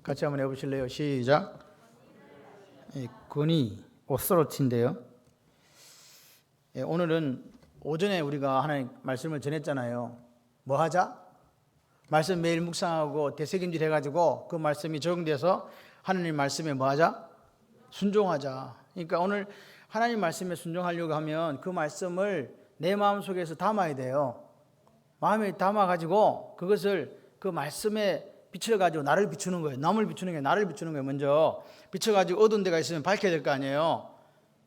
같이 한번 해보실래요? 시작. 권위, 오소리티인데요. 오늘은 오전에 우리가 하나님 말씀을 전했잖아요. 뭐 하자? 말씀 매일 묵상하고 되새김질 해가지고 그 말씀이 적용돼서 하나님 말씀에 뭐 하자? 순종하자. 그러니까 오늘 하나님 말씀에 순종하려고 하면 그 말씀을 내 마음속에서 담아야 돼요. 마음에 담아가지고 그것을 그 말씀에 비춰가지고 나를 비추는 거예요. 남을 비추는 게 나를 비추는 거예요. 먼저 비춰가지고 어두운 데가 있으면 밝혀야 될 거 아니에요.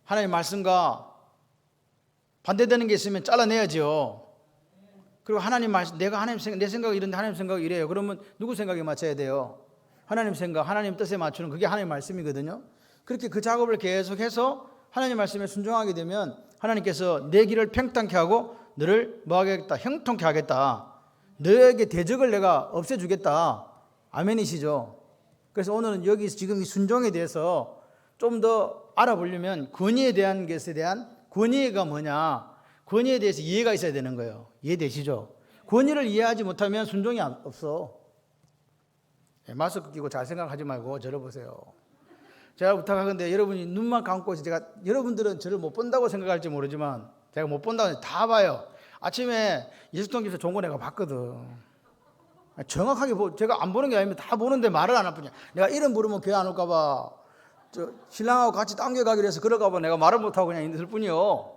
하나님 말씀과 반대되는 게 있으면 잘라내야죠. 그리고 하나님 말씀, 내가 하나님 생각, 내 생각이 이런데 하나님 생각이 이래요. 그러면 누구 생각에 맞춰야 돼요? 하나님 생각, 하나님 뜻에 맞추는 그게 하나님 말씀이거든요. 그렇게 그 작업을 계속해서 하나님 말씀에 순종하게 되면 하나님께서 내 길을 평탄케 하고 너를 뭐 하겠다? 형통케 하겠다. 너에게 대적을 내가 없애주겠다. 아멘이시죠? 그래서 오늘은 여기 지금 이 순종에 대해서 좀 더 알아보려면 권위에 대한 것에 대한 권위가 뭐냐? 권위에 대해서 이해가 있어야 되는 거예요. 이해되시죠? 권위를 이해하지 못하면 순종이 없어. 마스크 끼고 잘 생각하지 말고 저를 보세요. 제가 부탁하건데 여러분이 눈만 감고 있어서 제가 여러분들은 저를 못 본다고 생각할지 모르지만 제가 못 본다고 다 봐요. 아침에 예수통교에서 좋은 거 내가 봤거든. 정확하게 제가 안 보는 게 아니면 다 보는데 말을 안 하쁘냐. 내가 이름 부르면 교회 안 올까 봐 신랑하고 같이 당겨가기로 해서 그럴까 봐 내가 말을 못하고 그냥 있을 뿐이요.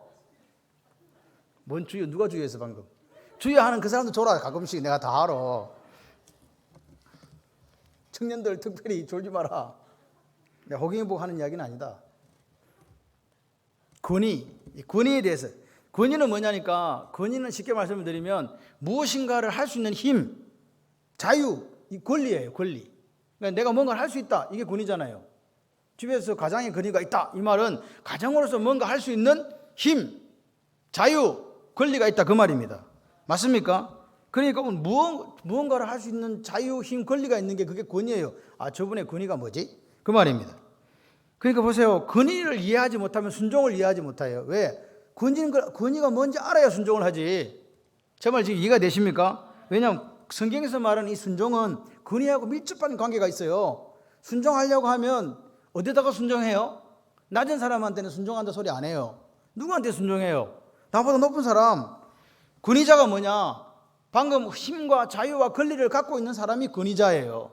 뭔 주여? 누가 주여했어 방금? 주여하는 그 사람도 졸아. 가끔씩 내가 다 알아. 청년들 특별히 졸지 마라. 내가 호갱이복 하는 이야기는 아니다. 권위에 대해서. 권위는 뭐냐니까, 권위는 쉽게 말씀을 드리면 무엇인가를 할 수 있는 힘, 자유, 이 권리예요. 권리. 그러니까 내가 뭔가를 할 수 있다. 이게 권위잖아요. 집에서 가장의 권위가 있다. 이 말은 가정으로서 뭔가 할 수 있는 힘, 자유, 권리가 있다. 그 말입니다. 맞습니까? 그러니까 무언가를 할 수 있는 자유, 힘, 권리가 있는 게 그게 권위예요. 아, 저분의 권위가 뭐지? 그 말입니다. 그러니까 보세요. 권위를 이해하지 못하면 순종을 이해하지 못해요. 왜? 권위가 뭔지 알아야 순종을 하지. 제 말 지금 이해가 되십니까? 왜냐하면 성경에서 말하는 이 순종은 권위하고 밀접한 관계가 있어요. 순종하려고 하면 어디다가 순종해요? 낮은 사람한테는 순종한다 소리 안 해요. 누구한테 순종해요? 나보다 높은 사람. 권위자가 뭐냐? 방금 힘과 자유와 권리를 갖고 있는 사람이 권위자예요.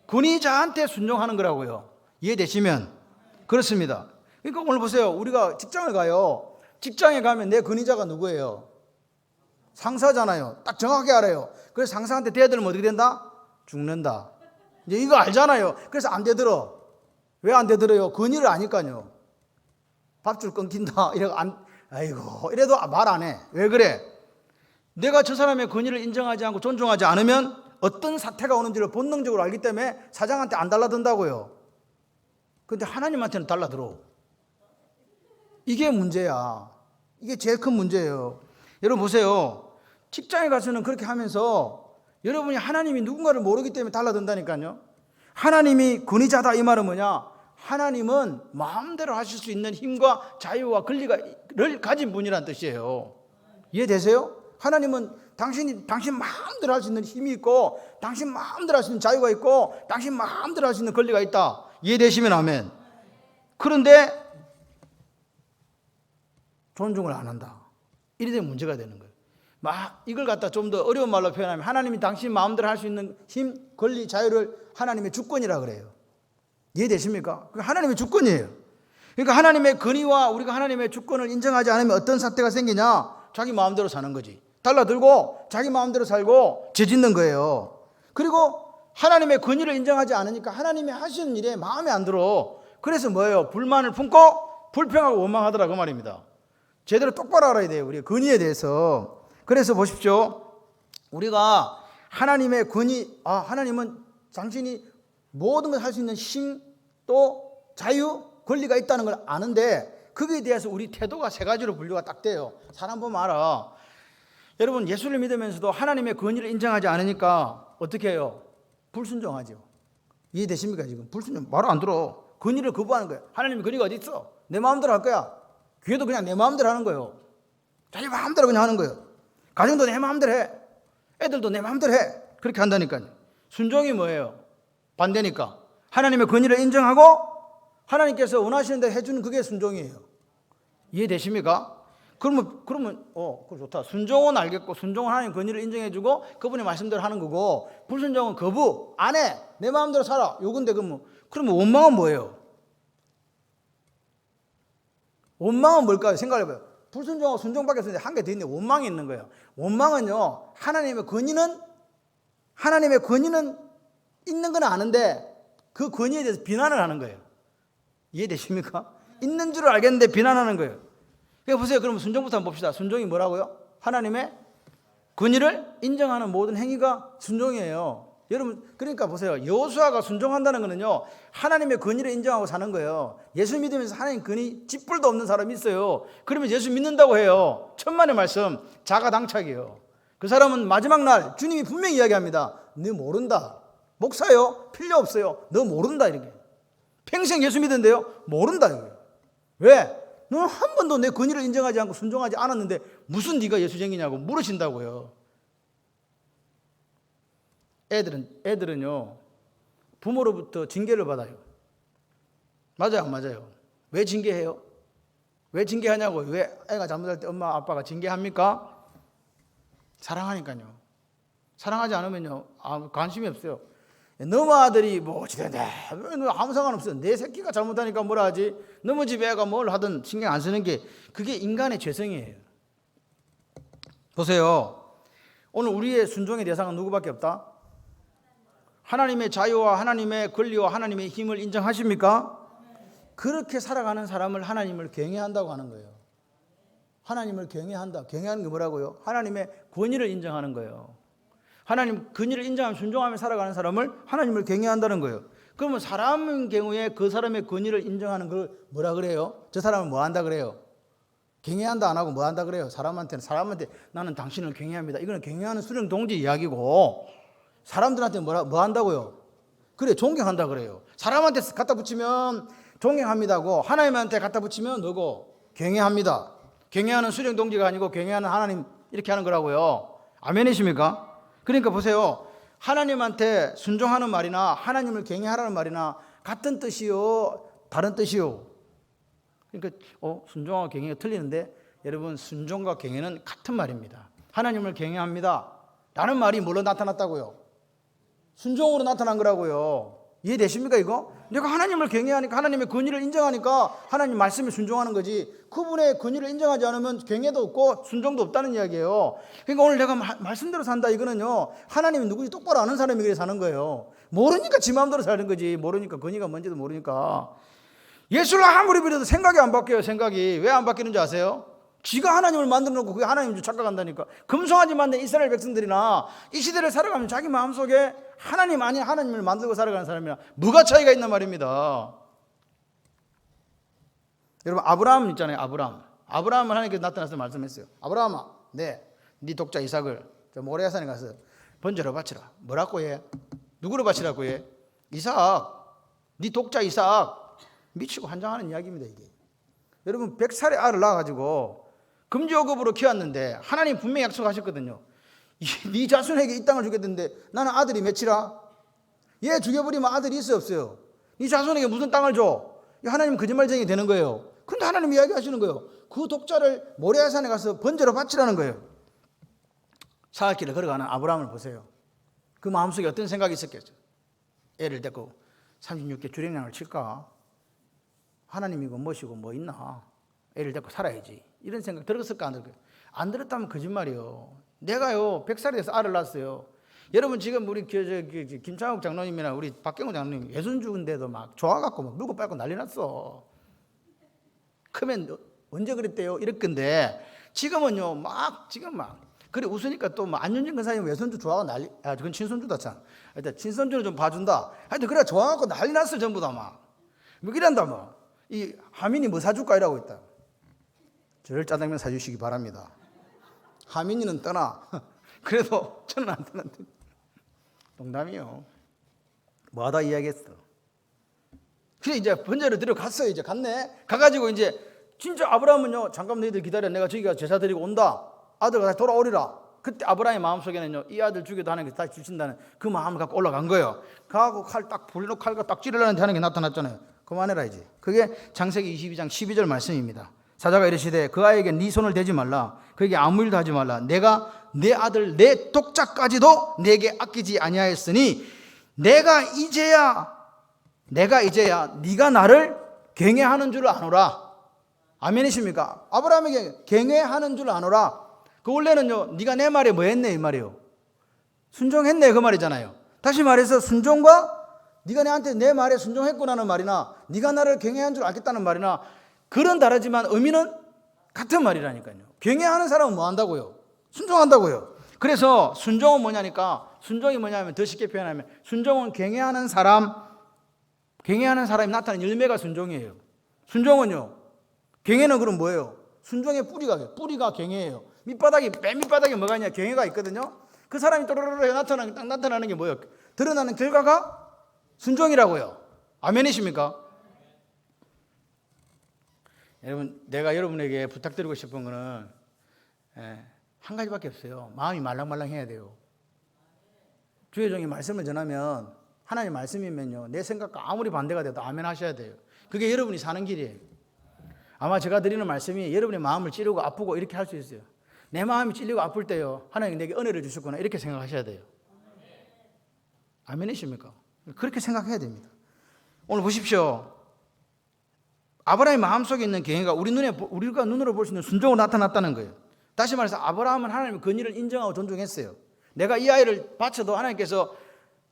권위자한테 순종하는 거라고요. 이해되시면? 그렇습니다. 그러니까 오늘 보세요. 우리가 직장을 가요. 직장에 가면 내 권위자가 누구예요? 상사잖아요. 딱 정확하게 알아요. 그래서 상사한테 대들면 어떻게 된다? 죽는다. 이제 이거 알잖아요. 그래서 안 대들어. 왜 안 대들어요? 권위를 아니까요. 밥줄 끊긴다. 이래도 말 안 해. 왜 그래? 내가 저 사람의 권위를 인정하지 않고 존중하지 않으면 어떤 사태가 오는지를 본능적으로 알기 때문에 사장한테 안 달라든다고요. 근데 하나님한테는 달라들어. 이게 문제야. 이게 제일 큰 문제예요. 여러분 보세요. 직장에 가서는 그렇게 하면서 여러분이 하나님이 누군가를 모르기 때문에 달라든다니까요. 하나님이 권위자다 이 말은 뭐냐? 하나님은 마음대로 하실 수 있는 힘과 자유와 권리를 가진 분이란 뜻이에요. 이해되세요? 하나님은 당신 마음대로 할 수 있는 힘이 있고 당신 마음대로 할 수 있는 자유가 있고 당신 마음대로 할 수 있는 권리가 있다. 이해되시면 아멘. 그런데 존중을 안 한다. 이래 되면 문제가 되는 거예요. 이걸 갖다 좀 더 어려운 말로 표현하면 하나님이 당신 마음대로 할 수 있는 힘, 권리, 자유를 하나님의 주권이라 그래요. 이해되십니까? 그게 하나님의 주권이에요. 그러니까 하나님의 권위와 우리가 하나님의 주권을 인정하지 않으면 어떤 사태가 생기냐? 자기 마음대로 사는 거지. 달라들고 자기 마음대로 살고 죄짓는 거예요. 그리고 하나님의 권위를 인정하지 않으니까 하나님이 하시는 일에 마음에 안 들어. 그래서 뭐예요? 불만을 품고 불평하고 원망하더라 그 말입니다. 제대로 똑바로 알아야 돼요. 우리 권위에 대해서. 그래서 보십시오. 우리가 하나님의 권위, 하나님은 당신이 모든 걸 할 수 있는 힘, 또 자유, 권리가 있다는 걸 아는데 거기에 대해서 우리 태도가 세 가지로 분류가 딱 돼요. 사람 보면 알아. 여러분 예수를 믿으면서도 하나님의 권위를 인정하지 않으니까 어떻게 해요? 불순종하죠. 이해되십니까 지금? 불순종, 말 안 들어. 권위를 거부하는 거예요. 하나님의 권위가 어디 있어? 내 마음대로 할 거야. 교회도 그냥 내 마음대로 하는 거예요. 자기 마음대로 그냥 하는 거예요. 가정도 내 마음대로 해. 애들도 내 마음대로 해. 그렇게 한다니까요. 순종이 뭐예요? 반대니까. 하나님의 권위를 인정하고 하나님께서 원하시는 대로 해주는 그게 순종이에요. 이해되십니까? 그러면 그거 좋다. 순종은 알겠고, 순종은 하나님 권위를 인정해주고 그분의 말씀대로 하는 거고, 불순종은 거부, 안 해, 내 마음대로 살아, 요건데 그러면 원망은 뭐예요? 원망은 뭘까요? 생각해봐요. 불순종하고 순종밖에 없는데 한 개 더 있네. 원망이 있는 거예요. 원망은요, 하나님의 권위는 있는 건 아는데 그 권위에 대해서 비난을 하는 거예요. 이해되십니까? 있는 줄 알겠는데 비난하는 거예요. 그러니까 보세요. 그럼 순종부터 한번 봅시다. 순종이 뭐라고요? 하나님의 권위를 인정하는 모든 행위가 순종이에요. 여러분, 그러니까 보세요. 여호수아가 순종한다는 거는요, 하나님의 권위를 인정하고 사는 거예요. 예수 믿으면서 하나님 권위 쥐뿔도 없는 사람이 있어요. 그러면 예수 믿는다고 해요. 천만의 말씀, 자가당착이에요. 그 사람은 마지막 날 주님이 분명히 이야기합니다. 너 모른다. 목사요? 필요 없어요. 너 모른다. 이렇게. 평생 예수 믿는데요? 모른다. 이게. 왜? 너는 한 번도 내 권위를 인정하지 않고 순종하지 않았는데 무슨 네가 예수쟁이냐고 물으신다고요. 애들은요, 부모로부터 징계를 받아요. 맞아요, 안 맞아요? 왜 징계해요? 왜 징계하냐고. 왜 애가 잘못할 때 엄마 아빠가 징계합니까? 사랑하니까요. 사랑하지 않으면요, 관심이 없어요. 너무 아들이 뭐 어찌된데 아무 상관없어요. 내 새끼가 잘못하니까 뭐라 하지. 너무 집 애가 뭘 하든 신경 안 쓰는 게 그게 인간의 죄성이에요. 보세요. 오늘 우리의 순종의 대상은 누구밖에 없다? 하나님의 자유와 하나님의 권리와 하나님의 힘을 인정하십니까? 그렇게 살아가는 사람을 하나님을 경외한다고 하는 거예요. 하나님을 경외한다. 경외하는 게 뭐라고요? 하나님의 권위를 인정하는 거예요. 하나님 권위를 인정하며 순종하며 살아가는 사람을 하나님을 경외한다는 거예요. 그러면 사람의 경우에 그 사람의 권위를 인정하는 걸 뭐라 그래요? 저 사람은 뭐 한다 그래요? 경외한다 안 하고 뭐 한다 그래요? 사람한테 나는 당신을 경외합니다. 이거는 경외하는 수령 동지 이야기고, 사람들한테 뭐 한다고요? 그래, 존경한다 그래요. 사람한테 갖다 붙이면 존경합니다고, 하나님한테 갖다 붙이면 너고 경외합니다. 경외하는 수령 동지가 아니고 경외하는 하나님, 이렇게 하는 거라고요. 아멘이십니까? 그러니까 보세요. 하나님한테 순종하는 말이나 하나님을 경외하라는 말이나 같은 뜻이요, 다른 뜻이요. 그러니까 순종과 경외가 틀리는데, 여러분, 순종과 경외는 같은 말입니다. 하나님을 경외합니다 라는 말이 뭘로 나타났다고요? 순종으로 나타난 거라고요. 이해되십니까 이거? 내가 하나님을 경외하니까, 하나님의 권위를 인정하니까 하나님 말씀에 순종하는 거지, 그분의 권위를 인정하지 않으면 경외도 없고 순종도 없다는 이야기예요. 그러니까 오늘 내가 말씀대로 산다 이거는요, 하나님이 누군지 똑바로 아는 사람이 그래 사는 거예요. 모르니까 지 마음대로 사는 거지. 모르니까, 권위가 뭔지도 모르니까. 예수를 아무리 믿어도 생각이 안 바뀌어요. 생각이 왜 안 바뀌는지 아세요? 지가 하나님을 만들어 놓고 그게 하나님인 줄 착각한다니까. 금송아지 만든 이스라엘 백성들이나 이 시대를 살아가면 자기 마음속에 하나님 아닌 하나님을 만들고 살아가는 사람이랑 뭐가 차이가 있단 말입니다. 여러분, 아브라함 있잖아요. 아브라함을 하나님께서 나타나서 말씀했어요. 아브라함아, 네 독자 이삭을 저 모레아산에 가서 번제로 바치라. 뭐라고 해? 누구로 바치라고 해? 이삭, 네 독자 이삭. 미치고 환장하는 이야기입니다 이게. 여러분, 100살의 알을 낳아가지고 금지어급으로 키웠는데 하나님 분명히 약속하셨거든요. 네 자손에게 이 땅을 주겠는데 나는 아들이 몇이라? 얘 죽여버리면 아들이 있어요 없어요? 네 자손에게 무슨 땅을 줘? 하나님 거짓말쟁이 되는 거예요. 근데 하나님 이야기하시는 거예요. 그 독자를 모레아산에 가서 번제로 바치라는 거예요. 사흘길을 걸어가는 아브라함을 보세요. 그 마음속에 어떤 생각이 있었겠죠? 애를 데리고 36개 주랭량을 칠까? 하나님이고 뭐시고 뭐 있나? 애를 데리고 살아야지. 이런 생각 들었을까 안 들었을까? 안 들었다면 거짓말이요. 내가요 100살이 돼서 알을 낳았어요. 여러분, 지금 우리 김창욱 장로님이나 우리 박경호 장로님 예순주인데도 막 좋아갖고 막 물고 빨고 난리 났어. 크면 언제 그랬대요? 이럴 건데 지금은요 지금 그래 웃으니까 또 안윤진 근사님 외손주 좋아하고 난리. 그건 친손주다 참. 하여튼 친손주는 좀 봐준다. 하여튼 그래 좋아갖고 난리 났어 전부 다 막. 뭐 이란다 뭐. 이 하민이 뭐 사줄까 이라고 있다. 저를 짜장면 사주시기 바랍니다. 하민이는 떠나. 그래도 저는 안 떠난다. 농담이요. 뭐하다 이야기했어. 그래 이제 번제를 들어갔어요. 이제 갔네. 가가지고 이제 진짜 아브라함은요, 잠깐 너희들 기다려. 내가 저기가 제사 드리고 온다. 아들과 다시 돌아오리라. 그때 아브라함의 마음속에는요, 이 아들 죽여도 하나님께 다시 주신다는 그 마음을 갖고 올라간 거예요. 가고 칼 딱 불로 칼과 딱 찌르려는데 하나님께 나타났잖아요. 그만해라 이제. 그게 창세기 22장 12절 말씀입니다. 사자가 이르시되 그 아이에게 네 손을 대지 말라. 그에게 아무 일도 하지 말라. 내가 내 아들 내 독자까지도 내게 아끼지 아니하였으니 내가 이제야 네가 나를 경외하는 줄 아노라. 아멘이십니까? 아브라함에게 경외하는 줄 아노라. 그 원래는요, 네가 내 말에 뭐 했네 이 말이에요. 순종했네 그 말이잖아요. 다시 말해서 순종과 네가 내한테 내 말에 순종했구나는 말이나 네가 나를 경외한 줄 알겠다는 말이나 글은 다르지만 의미는 같은 말이라니까요. 경외하는 사람은 뭐 한다고요? 순종한다고요. 그래서 순종은 뭐냐니까, 순종이 뭐냐면 더 쉽게 표현하면 순종은 경외하는 사람이 나타내는 열매가 순종이에요. 순종은요, 경외는 그럼 뭐예요? 순종의 뿌리가 경외예요. 맨 밑바닥에 뭐가 있냐? 경외가 있거든요. 그 사람이 또르르르 나타나는 게 뭐예요? 드러나는 결과가 순종이라고요. 아멘이십니까? 여러분, 내가 여러분에게 부탁드리고 싶은 거는 한 가지밖에 없어요. 마음이 말랑말랑해야 돼요. 주의 종이 말씀을 전하면 하나님의 말씀이면요, 내 생각과 아무리 반대가 돼도 아멘 하셔야 돼요. 그게 여러분이 사는 길이에요. 아마 제가 드리는 말씀이 여러분의 마음을 찌르고 아프고 이렇게 할 수 있어요. 내 마음이 찔리고 아플 때요, 하나님 내게 은혜를 주셨구나 이렇게 생각하셔야 돼요. 아멘이십니까? 그렇게 생각해야 됩니다. 오늘 보십시오. 아브라함의 마음속에 있는 경외가 우리가 눈으로 볼 수 있는 순종으로 나타났다는 거예요. 다시 말해서 아브라함은 하나님의 권위를 인정하고 존중했어요. 내가 이 아이를 바쳐도 하나님께서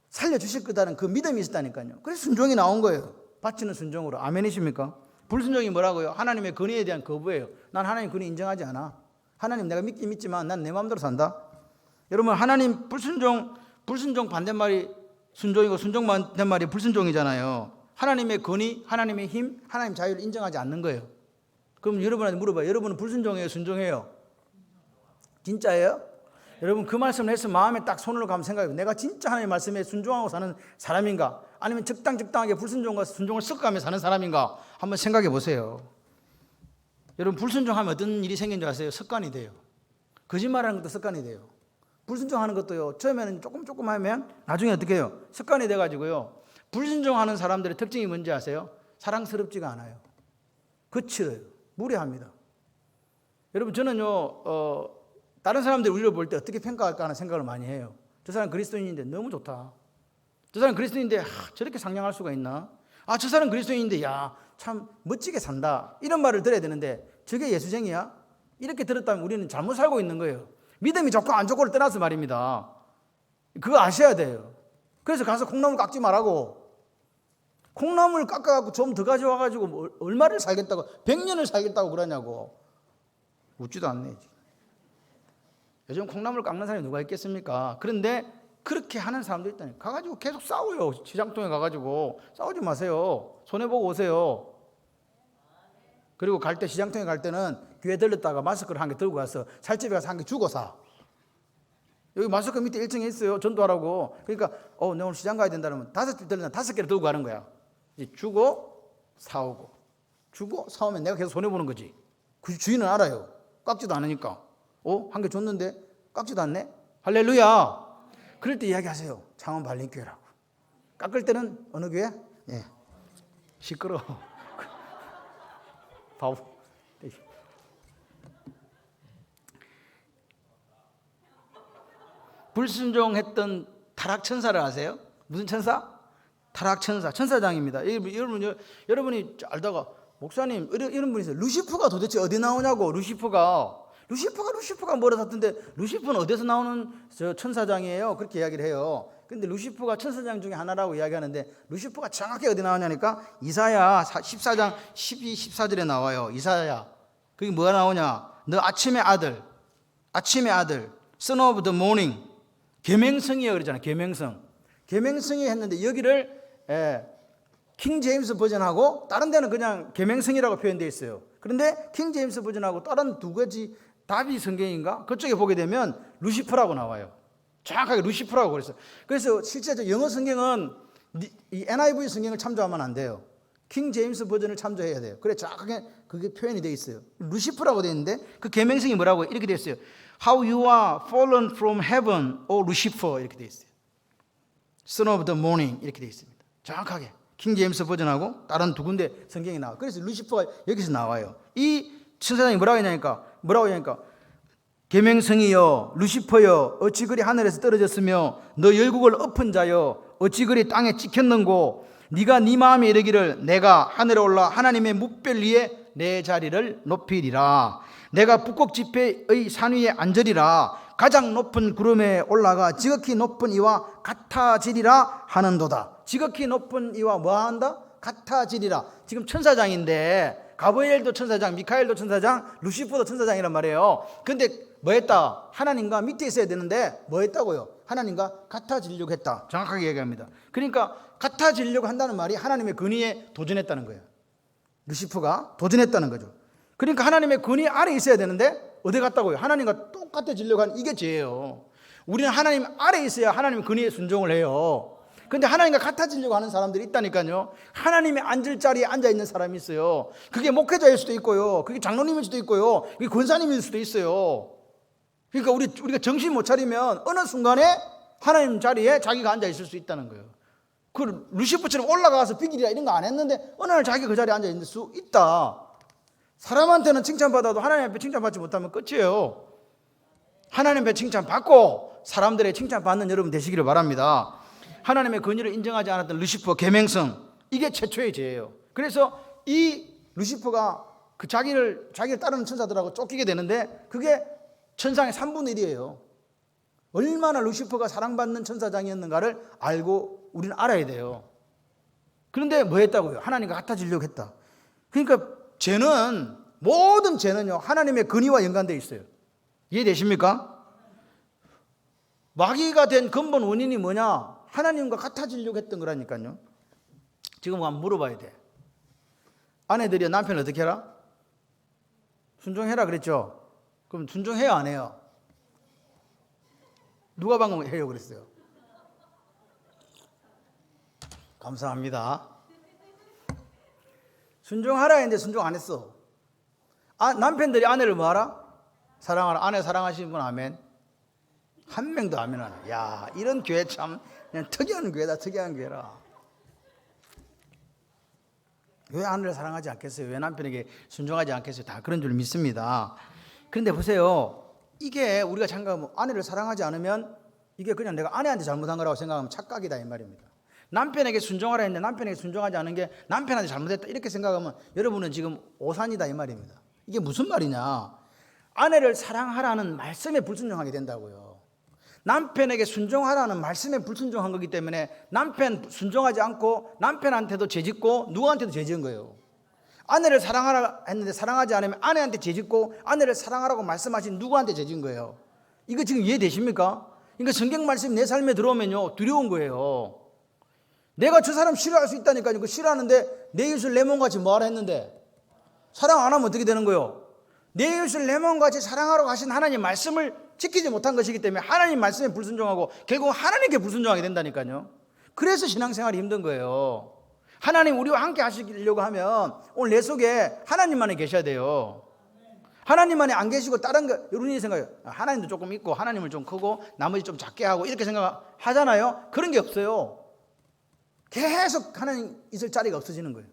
살려주실 거다는 그 믿음이 있었다니까요. 그래서 순종이 나온 거예요. 바치는 순종으로. 아멘이십니까? 불순종이 뭐라고요? 하나님의 권위에 대한 거부예요. 난 하나님 권위 인정하지 않아. 하나님 내가 믿긴 믿지만 난 내 마음대로 산다. 여러분, 하나님 불순종 반대말이 순종이고 순종 반대말이 불순종이잖아요. 하나님의 권위, 하나님의 힘, 하나님 자유를 인정하지 않는 거예요. 그럼 여러분한테 물어봐요. 여러분은 불순종이에요, 순종이에요? 진짜예요? 여러분, 그 말씀을 해서 마음에 딱 손을 감면 생각해요. 내가 진짜 하나님의 말씀에 순종하고 사는 사람인가? 아니면 적당하게 불순종과 순종을 섞어가며 사는 사람인가? 한번 생각해 보세요. 여러분, 불순종하면 어떤 일이 생긴 줄 아세요? 습관이 돼요. 거짓말하는 것도 습관이 돼요. 불순종하는 것도요, 처음에는 조금 하면 나중에 어떻게 해요? 습관이 돼가지고요, 불순종하는 사람들의 특징이 뭔지 아세요? 사랑스럽지가 않아요. 거칠어요. 무례합니다. 여러분, 저는요, 다른 사람들이 우리를 볼 때 어떻게 평가할까 하는 생각을 많이 해요. 저 사람 그리스도인인데 너무 좋다. 저 사람 그리스도인인데 저렇게 상냥할 수가 있나? 저 사람 그리스도인인데 참 멋지게 산다. 이런 말을 들어야 되는데 저게 예수쟁이야? 이렇게 들었다면 우리는 잘못 살고 있는 거예요. 믿음이 좋고 안 좋고를 떠나서 말입니다. 그거 아셔야 돼요. 그래서 가서 콩나물 깎지 말라고. 콩나물 깎아갖고 좀 더 가져와가지고 뭐 얼마를 살겠다고, 100년을 살겠다고 그러냐고. 웃지도 않네. 요즘 콩나물 깎는 사람이 누가 있겠습니까? 그런데 그렇게 하는 사람도 있다니. 가가지고 계속 싸워요. 시장통에 가가지고. 싸우지 마세요. 손해보고 오세요. 그리고 갈 때, 시장통에 갈 때는 귀에 들렸다가 마스크를 한 개 들고 가서 살집에 가서 한 개 주고 사. 여기 마스크 밑에 1층에 있어요. 전도하라고. 그러니까 내 오늘 시장 가야 된다면 5개 들리면 5개를 들고 가는 거야. 이제 주고 사오고, 주고 사오면 내가 계속 손해보는 거지. 그 주인은 알아요. 깎지도 않으니까. 한 개 줬는데 깎지도 않네? 할렐루야. 그럴 때 이야기하세요. 창원 발림교회라고. 깎을 때는 어느 교회? 예. 시끄러워. 바보. 불순종했던 타락천사를 아세요? 무슨 천사? 타락천사. 천사장입니다. 여러분이 알다가 목사님 이런 분이 있어요. 루시퍼가 도대체 어디 나오냐고. 루시퍼가 뭐라 하던데 루시퍼는 어디서 나오는 천사장이에요. 그렇게 이야기를 해요. 근데 루시퍼가 천사장 중에 하나라고 이야기하는데 루시퍼가 정확히 어디 나오냐니까 이사야 14장 12, 14절에 나와요. 이사야. 그게 뭐가 나오냐? 너 아침의 아들 Son of the morning. 계명성이에요 그러잖아요. 계명성이 했는데 여기를 킹 제임스 버전하고 다른 데는 그냥 계명성이라고 표현되어 있어요. 그런데 킹 제임스 버전하고 다른 두 가지 다비 성경인가? 그쪽에 보게 되면 루시퍼라고 나와요. 정확하게 루시퍼라고 그랬어요. 그래서 실제 영어 성경은 이 NIV 성경을 참조하면 안 돼요. 킹 제임스 버전을 참조해야 돼요. 그래 정확하게 그게 표현이 되어 있어요. 루시퍼라고 되어 있는데 그 계명성이 뭐라고 이렇게 되어 있어요. How you are fallen from heaven, O Lucifer 이렇게 되어 있어요. Son of the morning 이렇게 되어 있습니다. 정확하게 킹 제임스 버전하고 다른 두 군데 성경이 나와요. 그래서 루시퍼가 여기서 나와요. 이 천사장이 뭐라고 하냐니까 계명성이여 루시퍼여 어찌 그리 하늘에서 떨어졌으며 너 열국을 엎은 자여 어찌 그리 땅에 찍혔는고 네가 네 마음에 이르기를 내가 하늘에 올라 하나님의 뭇별 위에 내 자리를 높이리라. 내가 북극 지폐의 산 위에 앉으리라. 가장 높은 구름에 올라가 지극히 높은 이와 같아지리라 하는도다. 지극히 높은 이와 뭐한다? 같아지리라. 지금 천사장인데 가브리엘도 천사장, 미카엘도 천사장, 루시퍼도 천사장이란 말이에요. 근데 뭐 했다? 하나님과 밑에 있어야 되는데 뭐 했다고요? 하나님과 같아지려고 했다. 정확하게 얘기합니다. 그러니까 같아지려고 한다는 말이 하나님의 권위에 도전했다는 거예요. 루시퍼가 도전했다는 거죠. 그러니까 하나님의 권위 아래 있어야 되는데 어디 갔다고요? 하나님과 똑같아지려고 하는 이게 죄예요. 우리는 하나님 아래 있어야 하나님의 권위에 순종을 해요. 근데 하나님과 같아지려고 하는 사람들이 있다니까요. 하나님의 앉을 자리에 앉아있는 사람이 있어요. 그게 목회자일 수도 있고요. 그게 장로님일 수도 있고요. 그게 권사님일 수도 있어요. 그러니까 우리가 정신 못 차리면 어느 순간에 하나님 자리에 자기가 앉아있을 수 있다는 거예요. 그 루시퍼처럼 올라가서 비기리라 이런 거 안 했는데 어느 날 자기가 그 자리에 앉아있을 수 있다. 사람한테는 칭찬받아도 하나님 앞에 칭찬받지 못하면 끝이에요. 하나님 앞에 칭찬받고 사람들의 칭찬받는 여러분 되시기를 바랍니다. 하나님의 권위를 인정하지 않았던 루시퍼 계명성, 이게 최초의 죄예요. 그래서 이 루시퍼가 그 자기를 따르는 천사들하고 쫓기게 되는데 그게 천상의 3분의 1이에요. 얼마나 루시퍼가 사랑받는 천사장이었는가를 알고 우리는 알아야 돼요. 그런데 뭐 했다고요? 하나님과 같아지려고 했다. 그러니까 죄는, 모든 죄는요 하나님의 권위와 연관되어 있어요. 이해되십니까? 마귀가 된 근본 원인이 뭐냐? 하나님과 같아지려고 했던 거라니까요. 지금 한번 물어봐야 돼. 아내들이 남편 어떻게 해라? 순종해라 그랬죠? 그럼 순종해요 안 해요? 누가 방금 해요 그랬어요? 감사합니다. 순종하라 했는데 순종 안 했어. 남편들이 아내를 뭐하라? 사랑하라. 아내 사랑하시는 분 아멘. 한 명도 아멘 안 해. 야, 이런 교회 참 그냥 특이한 교회다. 특이한 교회라. 왜 아내를 사랑하지 않겠어요? 왜 남편에게 순종하지 않겠어요? 다 그런 줄 믿습니다. 그런데 보세요. 이게 우리가 생각하면 아내를 사랑하지 않으면 이게 그냥 내가 아내한테 잘못한 거라고 생각하면 착각이다 이 말입니다. 남편에게 순종하라 했는데 남편에게 순종하지 않은 게 남편한테 잘못했다 이렇게 생각하면 여러분은 지금 오산이다 이 말입니다. 이게 무슨 말이냐? 아내를 사랑하라는 말씀에 불순종하게 된다고요. 남편에게 순종하라는 말씀에 불순종한 거기 때문에 남편 순종하지 않고 남편한테도 죄짓고 누구한테도 죄지은 거예요. 아내를 사랑하라 했는데 사랑하지 않으면 아내한테 죄짓고 아내를 사랑하라고 말씀하신 누구한테 죄진 거예요. 이거 지금 이해되십니까? 그러니까 성경 말씀이 내 삶에 들어오면요 두려운 거예요. 내가 저 사람 싫어할 수 있다니까요. 그 싫어하는데 내 이웃을 내 몸같이 뭐하라 했는데 사랑 안 하면 어떻게 되는 거예요? 내 이웃을 내 몸같이 사랑하라고 하신 하나님 말씀을 지키지 못한 것이기 때문에 하나님 말씀에 불순종하고 결국 하나님께 불순종하게 된다니까요. 그래서 신앙생활이 힘든 거예요. 하나님 우리와 함께 하시려고 하면 오늘 내 속에 하나님만이 계셔야 돼요. 하나님만이 안 계시고 다른 거 여러분이 생각해요. 하나님도 조금 있고 하나님을 좀 크고 나머지 좀 작게 하고 이렇게 생각하잖아요. 그런 게 없어요. 계속 하나님 있을 자리가 없어지는 거예요.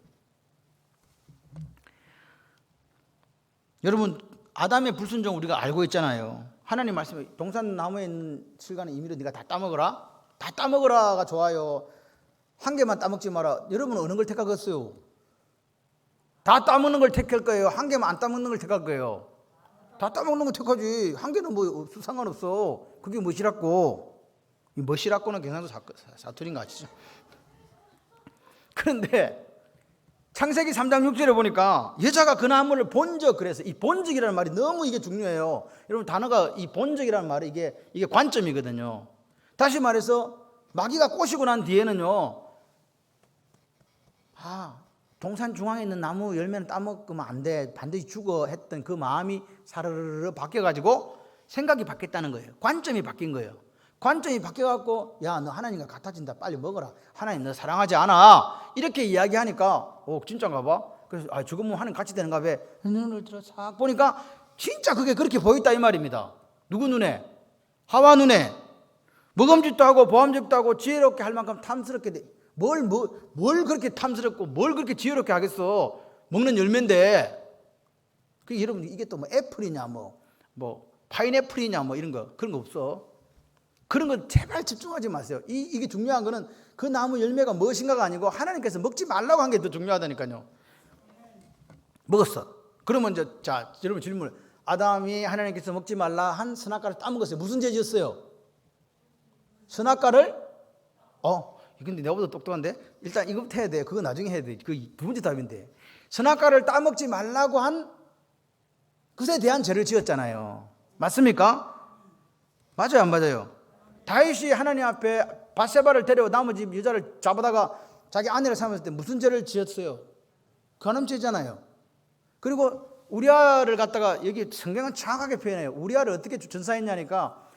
여러분 아담의 불순종 우리가 알고 있잖아요. 하나님 말씀에 동산나무에 있는 실과는 임의로 네가 다 따먹어라. 다 따먹어라가 좋아요. 한 개만 따먹지 마라. 여러분은 어느 걸 택하겠어요? 다 따먹는 걸 택할 거예요? 한 개만 안 따먹는 걸 택할 거예요? 다 따먹는 걸 택하지. 한 개는 뭐 상관없어. 그게 멋이랍고. 이 멋이랍고는 경상도 사투리인 거 아시죠? 그런데 창세기 3장 6절에 보니까 여자가 그 나무를 본적 그래서 이 본적이라는 말이 너무 이게 중요해요. 여러분 단어가 이 본적이라는 말이 이게 관점이거든요. 다시 말해서 마귀가 꼬시고 난 뒤에는요. 동산 중앙에 있는 나무 열매는 따먹으면 안 돼. 반드시 죽어 했던 그 마음이 사르르르 바뀌어가지고 생각이 바뀌었다는 거예요. 관점이 바뀐 거예요. 관점이 바뀌어갖고 야 너 하나님과 같아진다 빨리 먹어라. 하나님 너 사랑하지 않아. 이렇게 이야기하니까 진짜인가 봐. 그래서 죽으면 하나님 같이 되는가 봐. 눈을 들어 싹 보니까 진짜 그게 그렇게 보였다 이 말입니다. 누구 눈에? 하와 눈에. 먹음직도 하고 보암직도 하고 지혜롭게 할 만큼 탐스럽게 돼. 뭘 그렇게 탐스럽고 뭘 그렇게 지혜롭게 하겠어. 먹는 열매인데. 그 여러분 이게 또 뭐 애플이냐 뭐 파인애플이냐 뭐 이런 거 그런 거 없어. 그런 건 제발 집중하지 마세요. 이게 중요한 거는 그 나무 열매가 무엇인가가 아니고 하나님께서 먹지 말라고 한 게 더 중요하다니까요. 먹었어. 그러면 자 여러분 질문. 아담이 하나님께서 먹지 말라 한 선악과를 따먹었어요. 무슨 죄 지었어요? 선악과를 근데 내가보다 똑똑한데 일단 이거부터 해야 돼. 그거 나중에 해야 돼. 그 두 번째 답인데 선악과를 따먹지 말라고 한 그것에 대한 죄를 지었잖아요. 맞습니까? 맞아요, 안 맞아요? 다윗이 하나님 앞에 밧세바를 데려와 나머지 여자를 잡아다가 자기 아내를 삼았을 때 무슨 죄를 지었어요? 간음죄잖아요. 그리고 우리아를 갖다가 여기 성경은 정확하게 표현해요. 우리아를 어떻게 전사했냐니까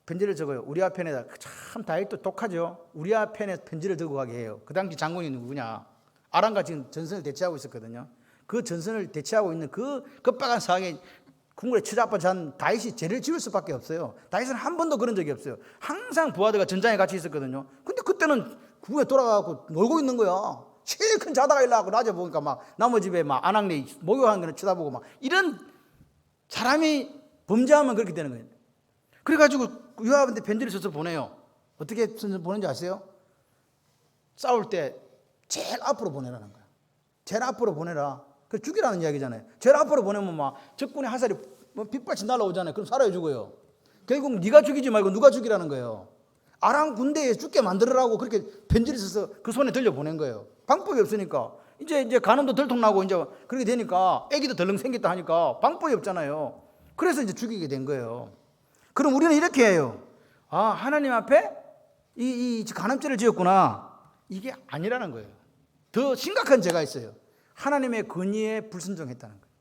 편지를 적어요. 우리아 편에다. 참 다윗도 독하죠. 우리아 편에 편지를 들고 가게 해요. 그 당시 장군이 누구냐? 아람과 지금 전선을 대치하고 있었거든요. 그 전선을 대치하고 있는 그 급박한 상황에 궁궐에 처자빠진 다윗이 죄를 지을 수밖에 없어요. 다윗은 한 번도 그런 적이 없어요. 항상 부하들과 전장에 같이 있었거든요. 근데 그때는 궁에 돌아가고 놀고 있는 거야. 실컷 자다가 일어나고 낮에 보니까 막 나무 집에 막 아낙네 목욕하는 거는 쳐다보고 막 이런 사람이 범죄하면 그렇게 되는 거예요. 그래가지고 요압한테 편지를 써서 보내요. 어떻게 써서 보낸지 아세요? 싸울 때 제일 앞으로 보내라는 거야. 제일 앞으로 보내라. 그 죽이라는 이야기잖아요. 제일 앞으로 보내면 막 적군의 화살이 빗발치 날아오잖아요. 그럼 살아야 죽어요. 결국 네가 죽이지 말고 누가 죽이라는 거예요. 아람 군대에 죽게 만들으라고 그렇게 편지를 써서 그 손에 들려 보낸 거예요. 방법이 없으니까 이제 간음도 들통나고 이제 그렇게 되니까 애기도 덜렁 생겼다 하니까 방법이 없잖아요. 그래서 이제 죽이게 된 거예요. 그럼 우리는 이렇게 해요. 하나님 앞에 이 간음죄를 지었구나. 이게 아니라는 거예요. 더 심각한 죄가 있어요. 하나님의 권위에 불순종했다는 거예요.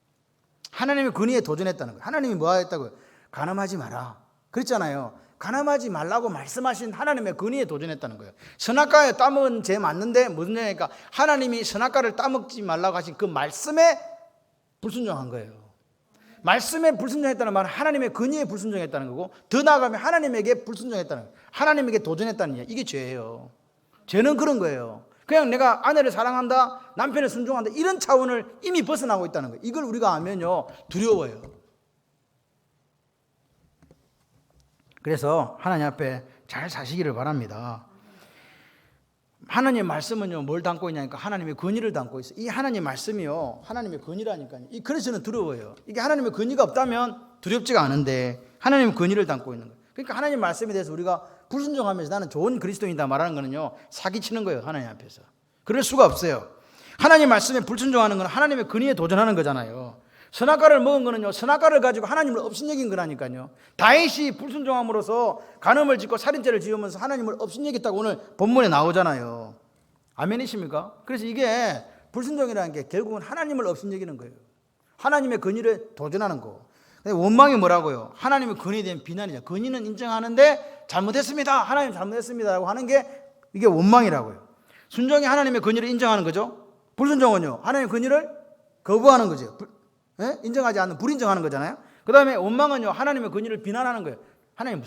하나님의 권위에 도전했다는 거예요. 하나님이 뭐 했다고요? 간음하지 마라. 그랬잖아요. 간음하지 말라고 말씀하신 하나님의 권위에 도전했다는 거예요. 선악과에 따먹은 죄 맞는데 무슨 죄니까 하나님이 선악과를 따먹지 말라고 하신 그 말씀에 불순종한 거예요. 말씀에 불순종했다는 말은 하나님의 권위에 불순종했다는 거고 더 나아가면 하나님에게 불순종했다는 거예요. 하나님에게 도전했다는 얘기. 이게 죄예요. 죄는 그런 거예요. 그냥 내가 아내를 사랑한다, 남편을 순종한다 이런 차원을 이미 벗어나고 있다는 거예요. 이걸 우리가 알면요 두려워요. 그래서 하나님 앞에 잘 사시기를 바랍니다. 하나님의 말씀은요 뭘 담고 있냐니까 하나님의 권위를 담고 있어요. 이 하나님의 말씀이요 하나님의 권위라니까요. 그래서 저는 두려워요. 이게 하나님의 권위가 없다면 두렵지가 않은데 하나님의 권위를 담고 있는 거예요. 그러니까 하나님의 말씀에 대해서 우리가 불순종하면서 나는 좋은 그리스도인이다 말하는 거는요 사기치는 거예요. 하나님 앞에서. 그럴 수가 없어요. 하나님 말씀에 불순종하는 건 하나님의 권위에 도전하는 거잖아요. 선악과를 먹은 거는요 선악과를 가지고 하나님을 업신여긴 거라니까요. 다윗이 불순종함으로써 간음을 짓고 살인죄를 지으면서 하나님을 업신여겼다고 오늘 본문에 나오잖아요. 아멘이십니까? 그래서 이게 불순종이라는 게 결국은 하나님을 업신여기는 거예요. 하나님의 권위를 도전하는 거. 근데 원망이 뭐라고요? 하나님의 권위에 대한 비난이죠. 권위는 인정하는데 잘못했습니다. 하나님 잘못했습니다라고 하는 게 이게 원망이라고요. 순종이 하나님의 권위를 인정하는 거죠. 불순종은요 하나님의 권위를 거부하는 거죠. 인정하지 않는 불인정하는 거잖아요. 그 다음에 원망은요 하나님의 권위를 비난하는 거예요. 하나님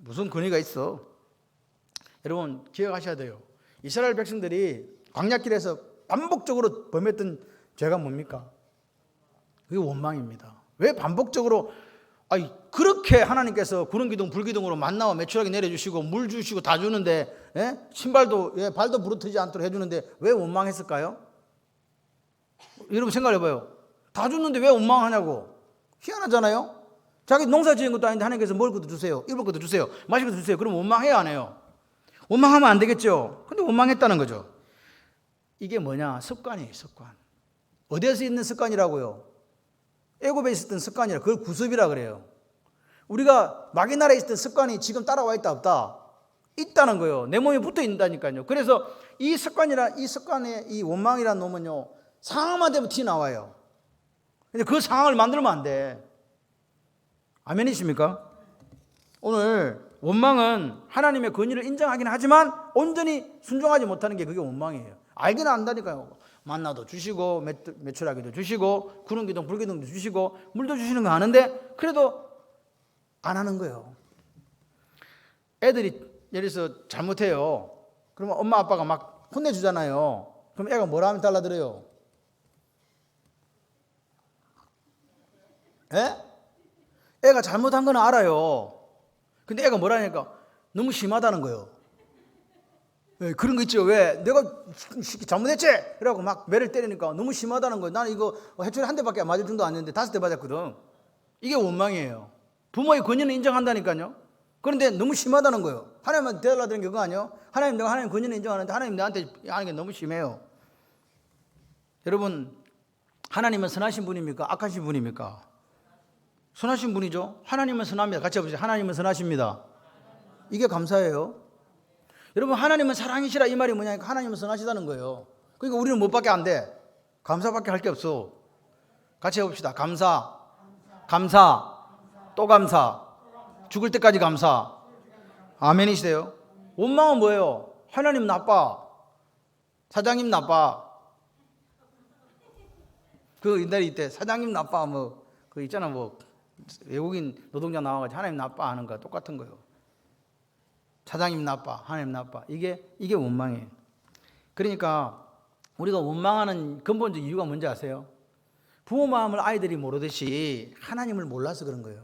무슨 권위가 있어? 여러분 기억하셔야 돼요. 이스라엘 백성들이 광야길에서 반복적으로 범했던 죄가 뭡니까? 그게 원망입니다. 왜 반복적으로 그렇게 하나님께서 구름기둥 불기둥으로 만나와 매출하게 내려주시고 물 주시고 다 주는데 신발도 발도 부르트지 않도록 해주는데 왜 원망했을까요? 여러분 생각해봐요. 다 줬는데 왜 원망하냐고. 희한하잖아요. 자기 농사 지은 것도 아닌데 하나님께서 먹을 것도 주세요. 입을 것도 주세요. 마실 것도 주세요. 그럼 원망해야 안 해요? 원망하면 안 되겠죠. 근데 원망했다는 거죠. 이게 뭐냐? 습관이에요. 습관. 어디에서 있는 습관이라고요? 애굽에 있었던 습관이라 그걸 구습이라 그래요. 우리가 마귀나라에 있었던 습관이 지금 따라와 있다 없다? 있다는 거예요. 내 몸에 붙어 있다니까요. 그래서 이 습관의 이 원망이라는 놈은요 상황만 되면 튀어나와요. 근데 그 상황을 만들면 안 돼. 아멘이십니까? 오늘 원망은 하나님의 권위를 인정하긴 하지만 온전히 순종하지 못하는 게 그게 원망이에요. 알기는 안다니까요. 만나도 주시고 매출하기도 주시고 구름기둥 불기둥도 주시고 물도 주시는 거 아는데 그래도 안 하는 거예요. 애들이 예를 들어서 잘못해요. 그러면 엄마 아빠가 막 혼내주잖아요. 그럼 애가 뭐라 하면 달라들어요? 예? 애가 잘못한 건 알아요. 근데 애가 뭐라니까 너무 심하다는 거예요. 예, 그런 거 있죠. 왜? 내가 잘못했지? 이라고 막 매를 때리니까 너무 심하다는 거예요. 나는 이거 해초리 한 대밖에 맞을 정도 아니었는데 5대 맞았거든. 이게 원망이에요. 부모의 권위는 인정한다니까요. 그런데 너무 심하다는 거예요. 하나님한테 대달라드는 게 그거 아니에요? 하나님, 내가 하나님 권위는 인정하는데 하나님 나한테 하는 게 너무 심해요. 여러분, 하나님은 선하신 분입니까? 악하신 분입니까? 선하신 분이죠. 하나님은 선합니다. 같이 해보세요. 하나님은 선하십니다. 이게 감사해요. 여러분, 하나님은 사랑이시라 이 말이 뭐냐니까 하나님은 선하시다는 거예요. 그러니까 우리는 뭐밖에 안 돼? 감사밖에 할 게 없어. 같이 해봅시다. 감사, 감사, 또 감사, 죽을 때까지 감사. 아멘이시대요. 원망은 뭐예요? 하나님 나빠, 사장님 나빠. 그 옛날에 이때 사장님 나빠 뭐 그 있잖아 뭐 외국인 노동자 나와가지고 하나님 나빠 하는 거 똑같은 거예요. 사장님 나빠, 하나님 나빠. 이게 원망이에요. 그러니까 우리가 원망하는 근본적 이유가 뭔지 아세요? 부모 마음을 아이들이 모르듯이 하나님을 몰라서 그런 거예요.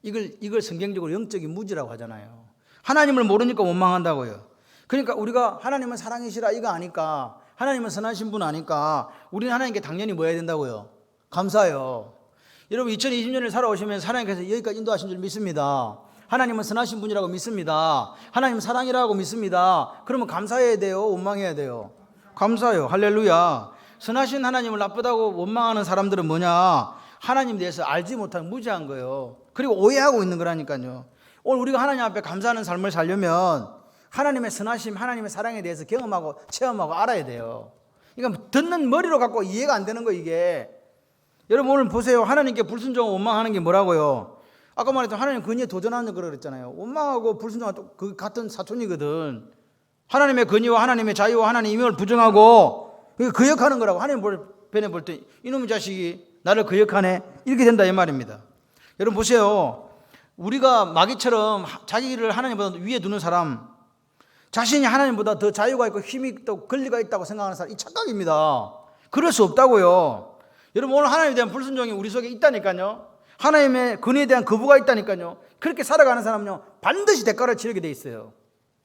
이걸 성경적으로 영적인 무지라고 하잖아요. 하나님을 모르니까 원망한다고요. 그러니까 우리가 하나님은 사랑이시라 이거 아니까, 하나님은 선하신 분 아니까 우리는 하나님께 당연히 뭐 해야 된다고요? 감사해요. 여러분 2020년을 살아오시면서 하나님께서 여기까지 인도하신 줄 믿습니다. 하나님은 선하신 분이라고 믿습니다. 하나님 사랑이라고 믿습니다. 그러면 감사해야 돼요? 원망해야 돼요? 감사해요. 할렐루야. 선하신 하나님을 나쁘다고 원망하는 사람들은 뭐냐? 하나님 대해서 알지 못한 무지한 거예요. 그리고 오해하고 있는 거라니까요. 오늘 우리가 하나님 앞에 감사하는 삶을 살려면 하나님의 선하심, 하나님의 사랑에 대해서 경험하고 체험하고 알아야 돼요. 그러니까 듣는 머리로 갖고 이해가 안 되는 거 이게. 여러분 오늘 보세요. 하나님께 불순종하고 원망하는 게 뭐라고요? 아까 말했던 하나님 권위에 도전하는 거라 그랬잖아요. 원망하고 불순종하고 그 같은 사촌이거든. 하나님의 권위와 하나님의 자유와 하나님의 임명을 부정하고 거역하는 거라고. 하나님 변해 볼 때 이놈의 자식이 나를 거역하네 이렇게 된다 이 말입니다. 여러분 보세요. 우리가 마귀처럼 자기를 하나님보다 위에 두는 사람, 자신이 하나님보다 더 자유가 있고 힘이 있고 권리가 있다고 생각하는 사람, 이 착각입니다. 그럴 수 없다고요. 여러분 오늘 하나님에 대한 불순종이 우리 속에 있다니까요. 하나님의 권위에 대한 거부가 있다니까요. 그렇게 살아가는 사람은요 반드시 대가를 치르게 돼 있어요.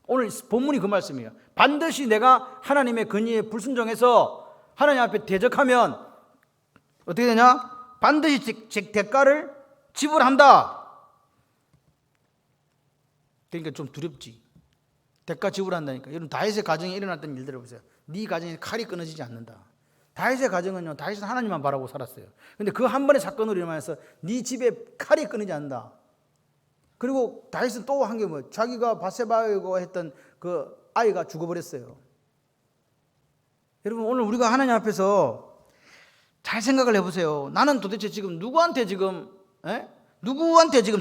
오늘 본문이 그 말씀이에요. 반드시 내가 하나님의 권위에 불순종해서 하나님 앞에 대적하면 어떻게 되냐? 반드시 대가를 지불한다. 그러니까 좀 두렵지. 대가 지불한다니까. 여러분 다윗의 가정에 일어났던 일들을 보세요. 네 가정에 칼이 끊어지지 않는다. 다윗의 가정은요, 다윗은 하나님만 바라고 살았어요. 근데 그 한 번의 사건으로 일어나서 네 집에 칼이 끊이지 않는다. 그리고 다윗은 또 한 게 뭐 자기가 바세바하고 했던 그 아이가 죽어버렸어요. 여러분 오늘 우리가 하나님 앞에서 잘 생각을 해보세요. 나는 도대체 지금 누구한테 지금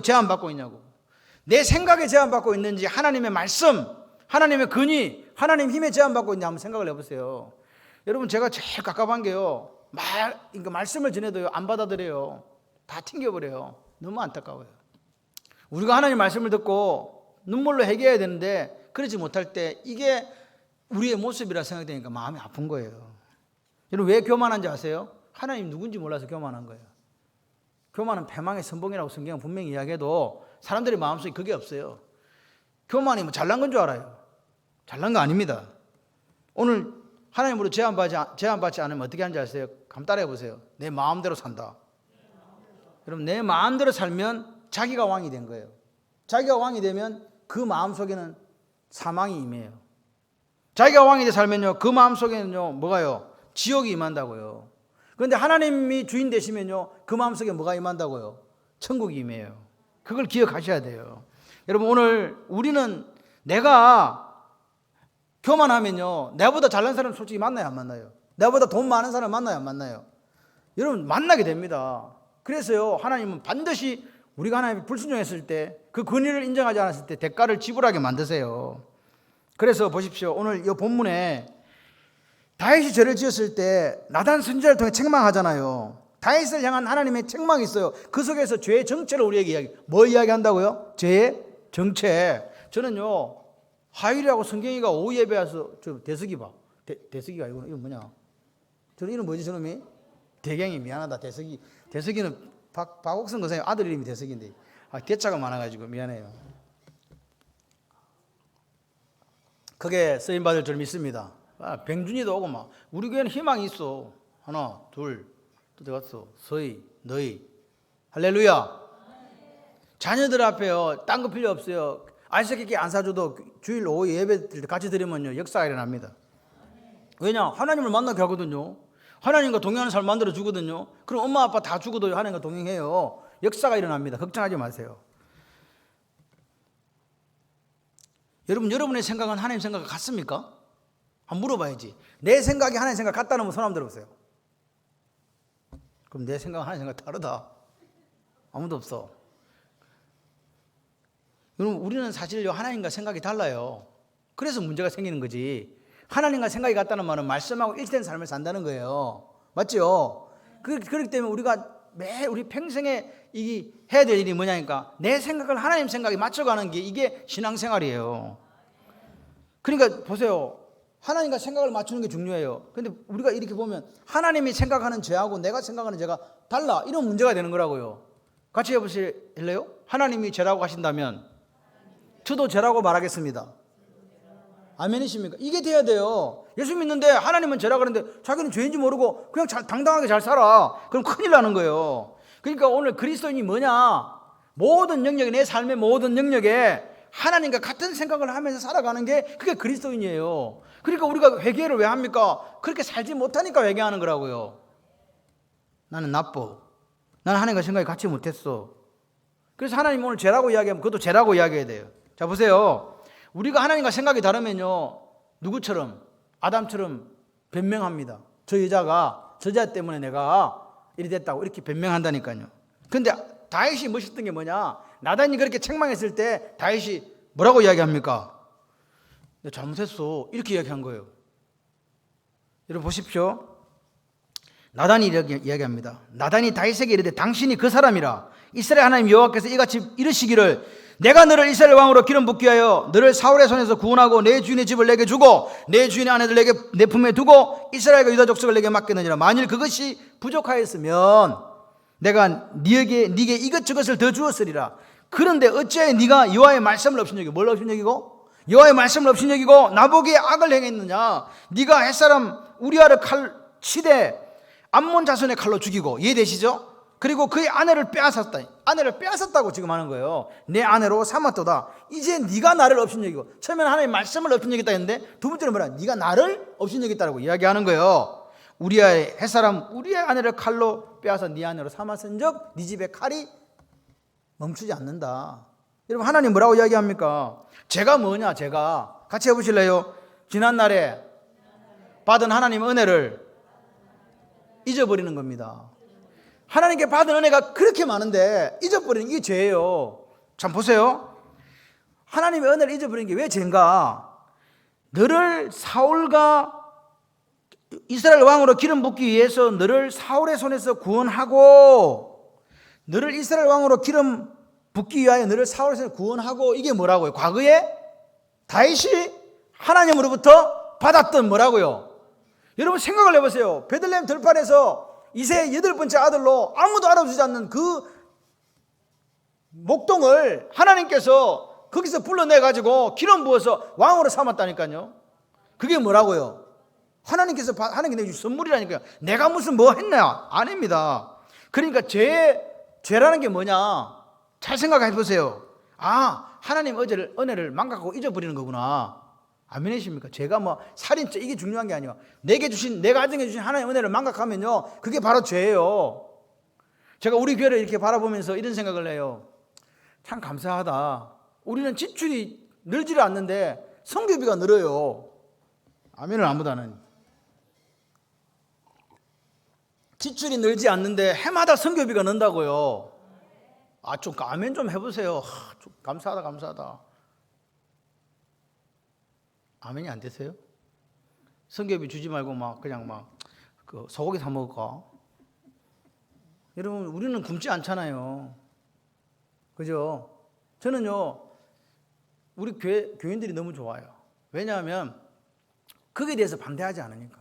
제한받고 있냐고. 내 생각에 제한받고 있는지 하나님의 말씀, 하나님의 권위, 하나님 힘에 제한받고 있는지 한번 생각을 해보세요. 여러분 제가 제일 갑갑한 게요. 그러니까 말씀을 전해도요 안 받아들여요. 다 튕겨버려요. 너무 안타까워요. 우리가 하나님 말씀을 듣고 눈물로 회개해야 되는데 그러지 못할 때 이게 우리의 모습이라 생각되니까 마음이 아픈 거예요. 여러분 왜 교만한지 아세요? 하나님 누군지 몰라서 교만한 거예요. 교만은 패망의 선봉이라고 성경은 분명히 이야기해도 사람들의 마음속에 그게 없어요. 교만이 뭐 잘난 건 줄 알아요. 잘난 거 아닙니다. 오늘 하나님으로 제한받지 않으면 어떻게 하는지 아세요? 한번 따라해 보세요. 내 마음대로 산다. 여러분 내 마음대로 살면 자기가 왕이 된 거예요. 자기가 왕이 되면 그 마음속에는 사망이 임해요. 자기가 왕이 돼 살면요 그 마음속에는요 뭐가요? 지옥이 임한다고요. 그런데 하나님이 주인 되시면요 그 마음속에 뭐가 임한다고요? 천국이 임해요. 그걸 기억하셔야 돼요. 여러분 오늘 우리는 내가 교만하면요 내보다 잘난 사람 솔직히 만나요 안 만나요? 내보다 돈 많은 사람 만나요 안 만나요? 여러분 만나게 됩니다. 그래서요 하나님은 반드시 우리가 하나님께 불순종했을 때 그 권위를 인정하지 않았을 때 대가를 지불하게 만드세요. 그래서 보십시오. 오늘 이 본문에 다윗이 죄를 지었을 때 나단 선지자를 통해 책망하잖아요. 다윗을 향한 하나님의 책망이 있어요. 그 속에서 죄의 정체를 우리에게 뭐 이야기한다고요? 죄의 정체. 저는요, 하율이하고 성경이가 오후 예배 와서 저 대석이 봐. 대석이가 이거 뭐냐? 저는 이름 뭐지 저놈이? 대경이 미안하다. 대석이는 박옥선 선생님 아들 이름이 대석인데 대자가 많아가지고 미안해요. 그게 쓰임받을 줄 믿습니다. 병준이도 오고 막 우리 교회는 희망이 있어. 하나 둘 또 들어갔어. 서희 너희 할렐루야. 자녀들 앞에요 딴 거 필요 없어요. 아이스케이크 안 사줘도 주일 오후 예배 같이 드리면요 역사가 일어납니다. 왜냐? 하나님을 만나게 하거든요. 하나님과 동행하는 사람 만들어 주거든요. 그럼 엄마 아빠 다 죽어도 하나님과 동행해요. 역사가 일어납니다. 걱정하지 마세요. 여러분의 생각은 하나님 생각과 같습니까? 한번 물어봐야지. 내 생각이 하나님 생각 같다는 분 손 한번 들어보세요. 그럼 내 생각은 하나님 생각 다르다. 아무도 없어. 여러분 우리는 사실요 하나님과 생각이 달라요. 그래서 문제가 생기는 거지. 하나님과 생각이 같다는 말은 말씀하고 일치된 삶을 산다는 거예요. 맞죠? 그렇기 때문에 우리가 매일 우리 평생에 이 해야 될 일이 뭐냐니까 내 생각을 하나님 생각에 맞춰가는 게 이게 신앙생활이에요. 그러니까 보세요. 하나님과 생각을 맞추는 게 중요해요. 근데 우리가 이렇게 보면 하나님이 생각하는 죄하고 내가 생각하는 죄가 달라. 이런 문제가 되는 거라고요. 같이 해보실래요? 하나님이 죄라고 하신다면 저도 죄라고 말하겠습니다. 아멘이십니까? 이게 돼야 돼요. 예수 믿는데 하나님은 죄라고 하는데 자기는 죄인지 모르고 그냥 당당하게 잘 살아. 그럼 큰일 나는 거예요. 그러니까 오늘 그리스도인이 뭐냐? 모든 영역에 내 삶의 모든 영역에 하나님과 같은 생각을 하면서 살아가는 게 그게 그리스도인이에요. 그러니까 우리가 회개를 왜 합니까? 그렇게 살지 못하니까 회개하는 거라고요. 나는 나빠. 나는 하나님과 생각이 같이 못했어. 그래서 하나님 오늘 죄라고 이야기하면 그것도 죄라고 이야기해야 돼요. 자 보세요. 우리가 하나님과 생각이 다르면요 누구처럼? 아담처럼 변명합니다. 저 여자 때문에 내가 이리 됐다고 이렇게 변명한다니까요. 근데 다윗이 멋있던 게 뭐냐? 나단이 그렇게 책망했을 때 다윗이 뭐라고 이야기합니까? 내가 잘못했어 이렇게 이야기한 거예요. 여러분 보십시오. 나단이 이렇게 이야기합니다. 나단이 다윗에게 이르되 당신이 그 사람이라 이스라엘 하나님 여호와께서 이같이 이르시기를 내가 너를 이스라엘 왕으로 기름 붓게 하여 너를 사울의 손에서 구원하고 내 주인의 집을 내게 주고 내 주인의 아내들 내게 내 품에 두고 이스라엘과 유다 족속을 내게 맡겼느니라. 만일 그것이 부족하였으면 내가 네게 이것저것을 더 주었으리라. 그런데 어찌하여 네가 여호와의 말씀을 없인 여기고 뭘 없인 여기고 여호와의 말씀을 없인 여기고 나보기에 악을 행했느냐. 네가 햇사람 우리아를 칼 치되 암몬 자손의 칼로 죽이고 이해되시죠? 그리고 그의 아내를 빼앗았다. 아내를 빼앗았다고 지금 하는 거예요. 내 아내로 삼았도다. 이제 네가 나를 업신여기고 처음에는 하나님의 말씀을 업신여겼다 했는데 두 번째는 뭐라? 네가 나를 업신여겼다고 이야기하는 거예요. 우리아의 햇사람 우리의 아내를 칼로 빼앗아 네 아내로 삼았은즉 네 집에 칼이 멈추지 않는다. 여러분 하나님 뭐라고 이야기합니까? 죄가 뭐냐? 죄가 같이 해보실래요? 지난날에 받은 하나님의 은혜를 잊어버리는 겁니다. 하나님께 받은 은혜가 그렇게 많은데 잊어버리는 게 죄예요. 참 보세요. 하나님의 은혜를 잊어버리는 게 왜 죄인가? 너를 사울과 이스라엘 왕으로 기름 붓기 위해서 너를 사울의 손에서 구원하고 너를 이스라엘 왕으로 기름 붓기 위하여 너를 사울의 손에서 구원하고 이게 뭐라고요? 과거에 다윗이 하나님으로부터 받았던 뭐라고요? 여러분 생각을 해보세요. 베들레헴 들판에서 이세 8번째 아들로 아무도 알아주지 않는 그 목동을 하나님께서 거기서 불러내가지고 기름 부어서 왕으로 삼았다니까요. 그게 뭐라고요? 하나님께서 내주신 선물이라니까요. 내가 무슨 뭐 했나? 아닙니다. 그러니까 죄라는 게 뭐냐? 잘 생각해 보세요. 아, 하나님 은혜를 망각하고 잊어버리는 거구나. 아멘이십니까? 죄가 뭐 살인죄 이게 중요한 게 아니에요. 내가 가정해 주신 하나님의 은혜를 망각하면요 그게 바로 죄예요. 제가 우리 교회를 이렇게 바라보면서 이런 생각을 해요. 참 감사하다. 우리는 지출이 늘지를 않는데 성교비가 늘어요. 아멘을 아무도 안 하니. 지출이 늘지 않는데 해마다 성교비가 는다고요. 좀 아멘 좀 해보세요. 좀 감사하다. 아멘이 안 되세요? 성교비 주지 말고 그냥 소고기 사 먹을까? 여러분, 우리는 굶지 않잖아요. 그죠? 저는요, 우리 교인들이 너무 좋아요. 왜냐하면 거기에 대해서 반대하지 않으니까.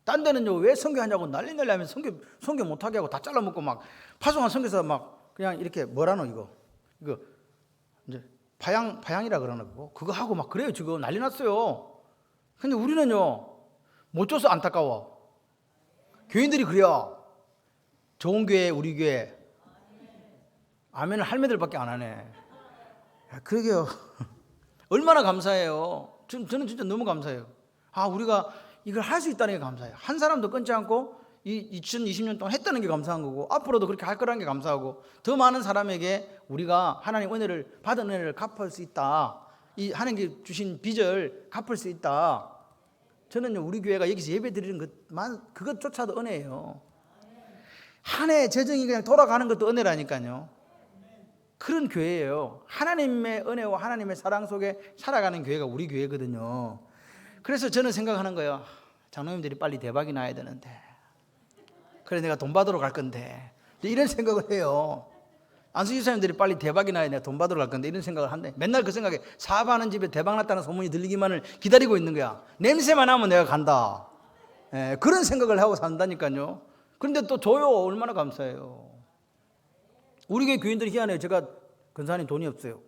딴 데는요, 왜 선교하냐고 난리 하면 선교 못하게 하고 다 잘라먹고 막 파송한 선교사 막 그냥 이렇게 뭐라노 이거 이제 파양이라 그러나 그거 하고 막 그래요. 지금 난리 났어요. 근데 우리는요, 못 줘서 안타까워. 교인들이 그래요. 좋은 교회, 우리 교회. 아멘을 할매들밖에 안 하네. 그러게요. 얼마나 감사해요. 저는 진짜 너무 감사해요. 우리가 이걸 할 수 있다는 게 감사해요. 한 사람도 끊지 않고 이 2020년 동안 했다는 게 감사한 거고, 앞으로도 그렇게 할 거라는 게 감사하고, 더 많은 사람에게 우리가 하나님 받은 은혜를 갚을 수 있다. 이 하나님께 주신 빚을 갚을 수 있다. 저는요, 우리 교회가 여기서 예배 드리는 그것조차도 은혜예요. 한 해 재정이 그냥 돌아가는 것도 은혜라니까요. 그런 교회예요. 하나님의 은혜와 하나님의 사랑 속에 살아가는 교회가 우리 교회거든요. 그래서 저는 생각하는 거예요. 장로님들이 빨리 대박이 나야 되는데, 그래 내가 돈 받으러 갈 건데, 이런 생각을 해요. 안수지사님들이 빨리 대박이 나야 내가 돈 받으러 갈 건데, 이런 생각을 한대. 맨날 그 생각에 사업하는 집에 대박 났다는 소문이 들리기만을 기다리고 있는 거야. 냄새만 나면 내가 간다. 그런 생각을 하고 산다니까요. 그런데 또 줘요. 얼마나 감사해요. 우리 교회 교인들이 희한해요. 제가 근사님 돈이 없어요.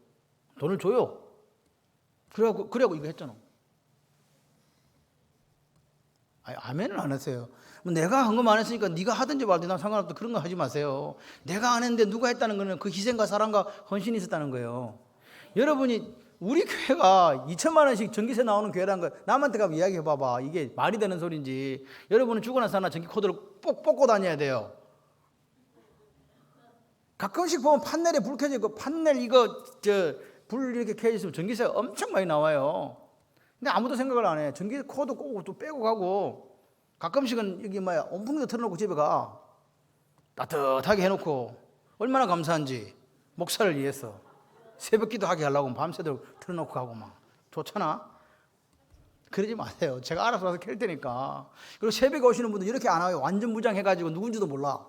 돈을 줘요. 그래갖고 이거 했잖아. 아멘을 안 했어요. 내가 한 것만 했으니까 네가 하든지 말든지 난 상관없다. 그런 거 하지 마세요. 내가 안 했는데 누가 했다는 거는 그 희생과 사랑과 헌신이 있었다는 거예요. 여러분이 우리 교회가 2천만 원씩 전기세 나오는 교회라는 거 남한테 가서 이야기해 봐봐. 이게 말이 되는 소리인지. 여러분은 죽고 나서 하나 전기 코드를 꼭 뽑고 다녀야 돼요. 가끔씩 보면 판넬에 불 켜지고, 판넬 불 이렇게 켜있으면 전기세가 엄청 많이 나와요. 근데 아무도 생각을 안 해. 전기 코드 꼭 또 빼고 가고, 가끔씩은 여기 온풍기도 틀어놓고 집에 가. 따뜻하게 해놓고, 얼마나 감사한지. 목사를 위해서 새벽 기도하게 하려고 밤새도록 틀어놓고 가고 막 좋잖아. 그러지 마세요. 제가 알아서 와서 켤 테니까. 그리고 새벽에 오시는 분들 이렇게 안 와요. 완전 무장해가지고 누군지도 몰라.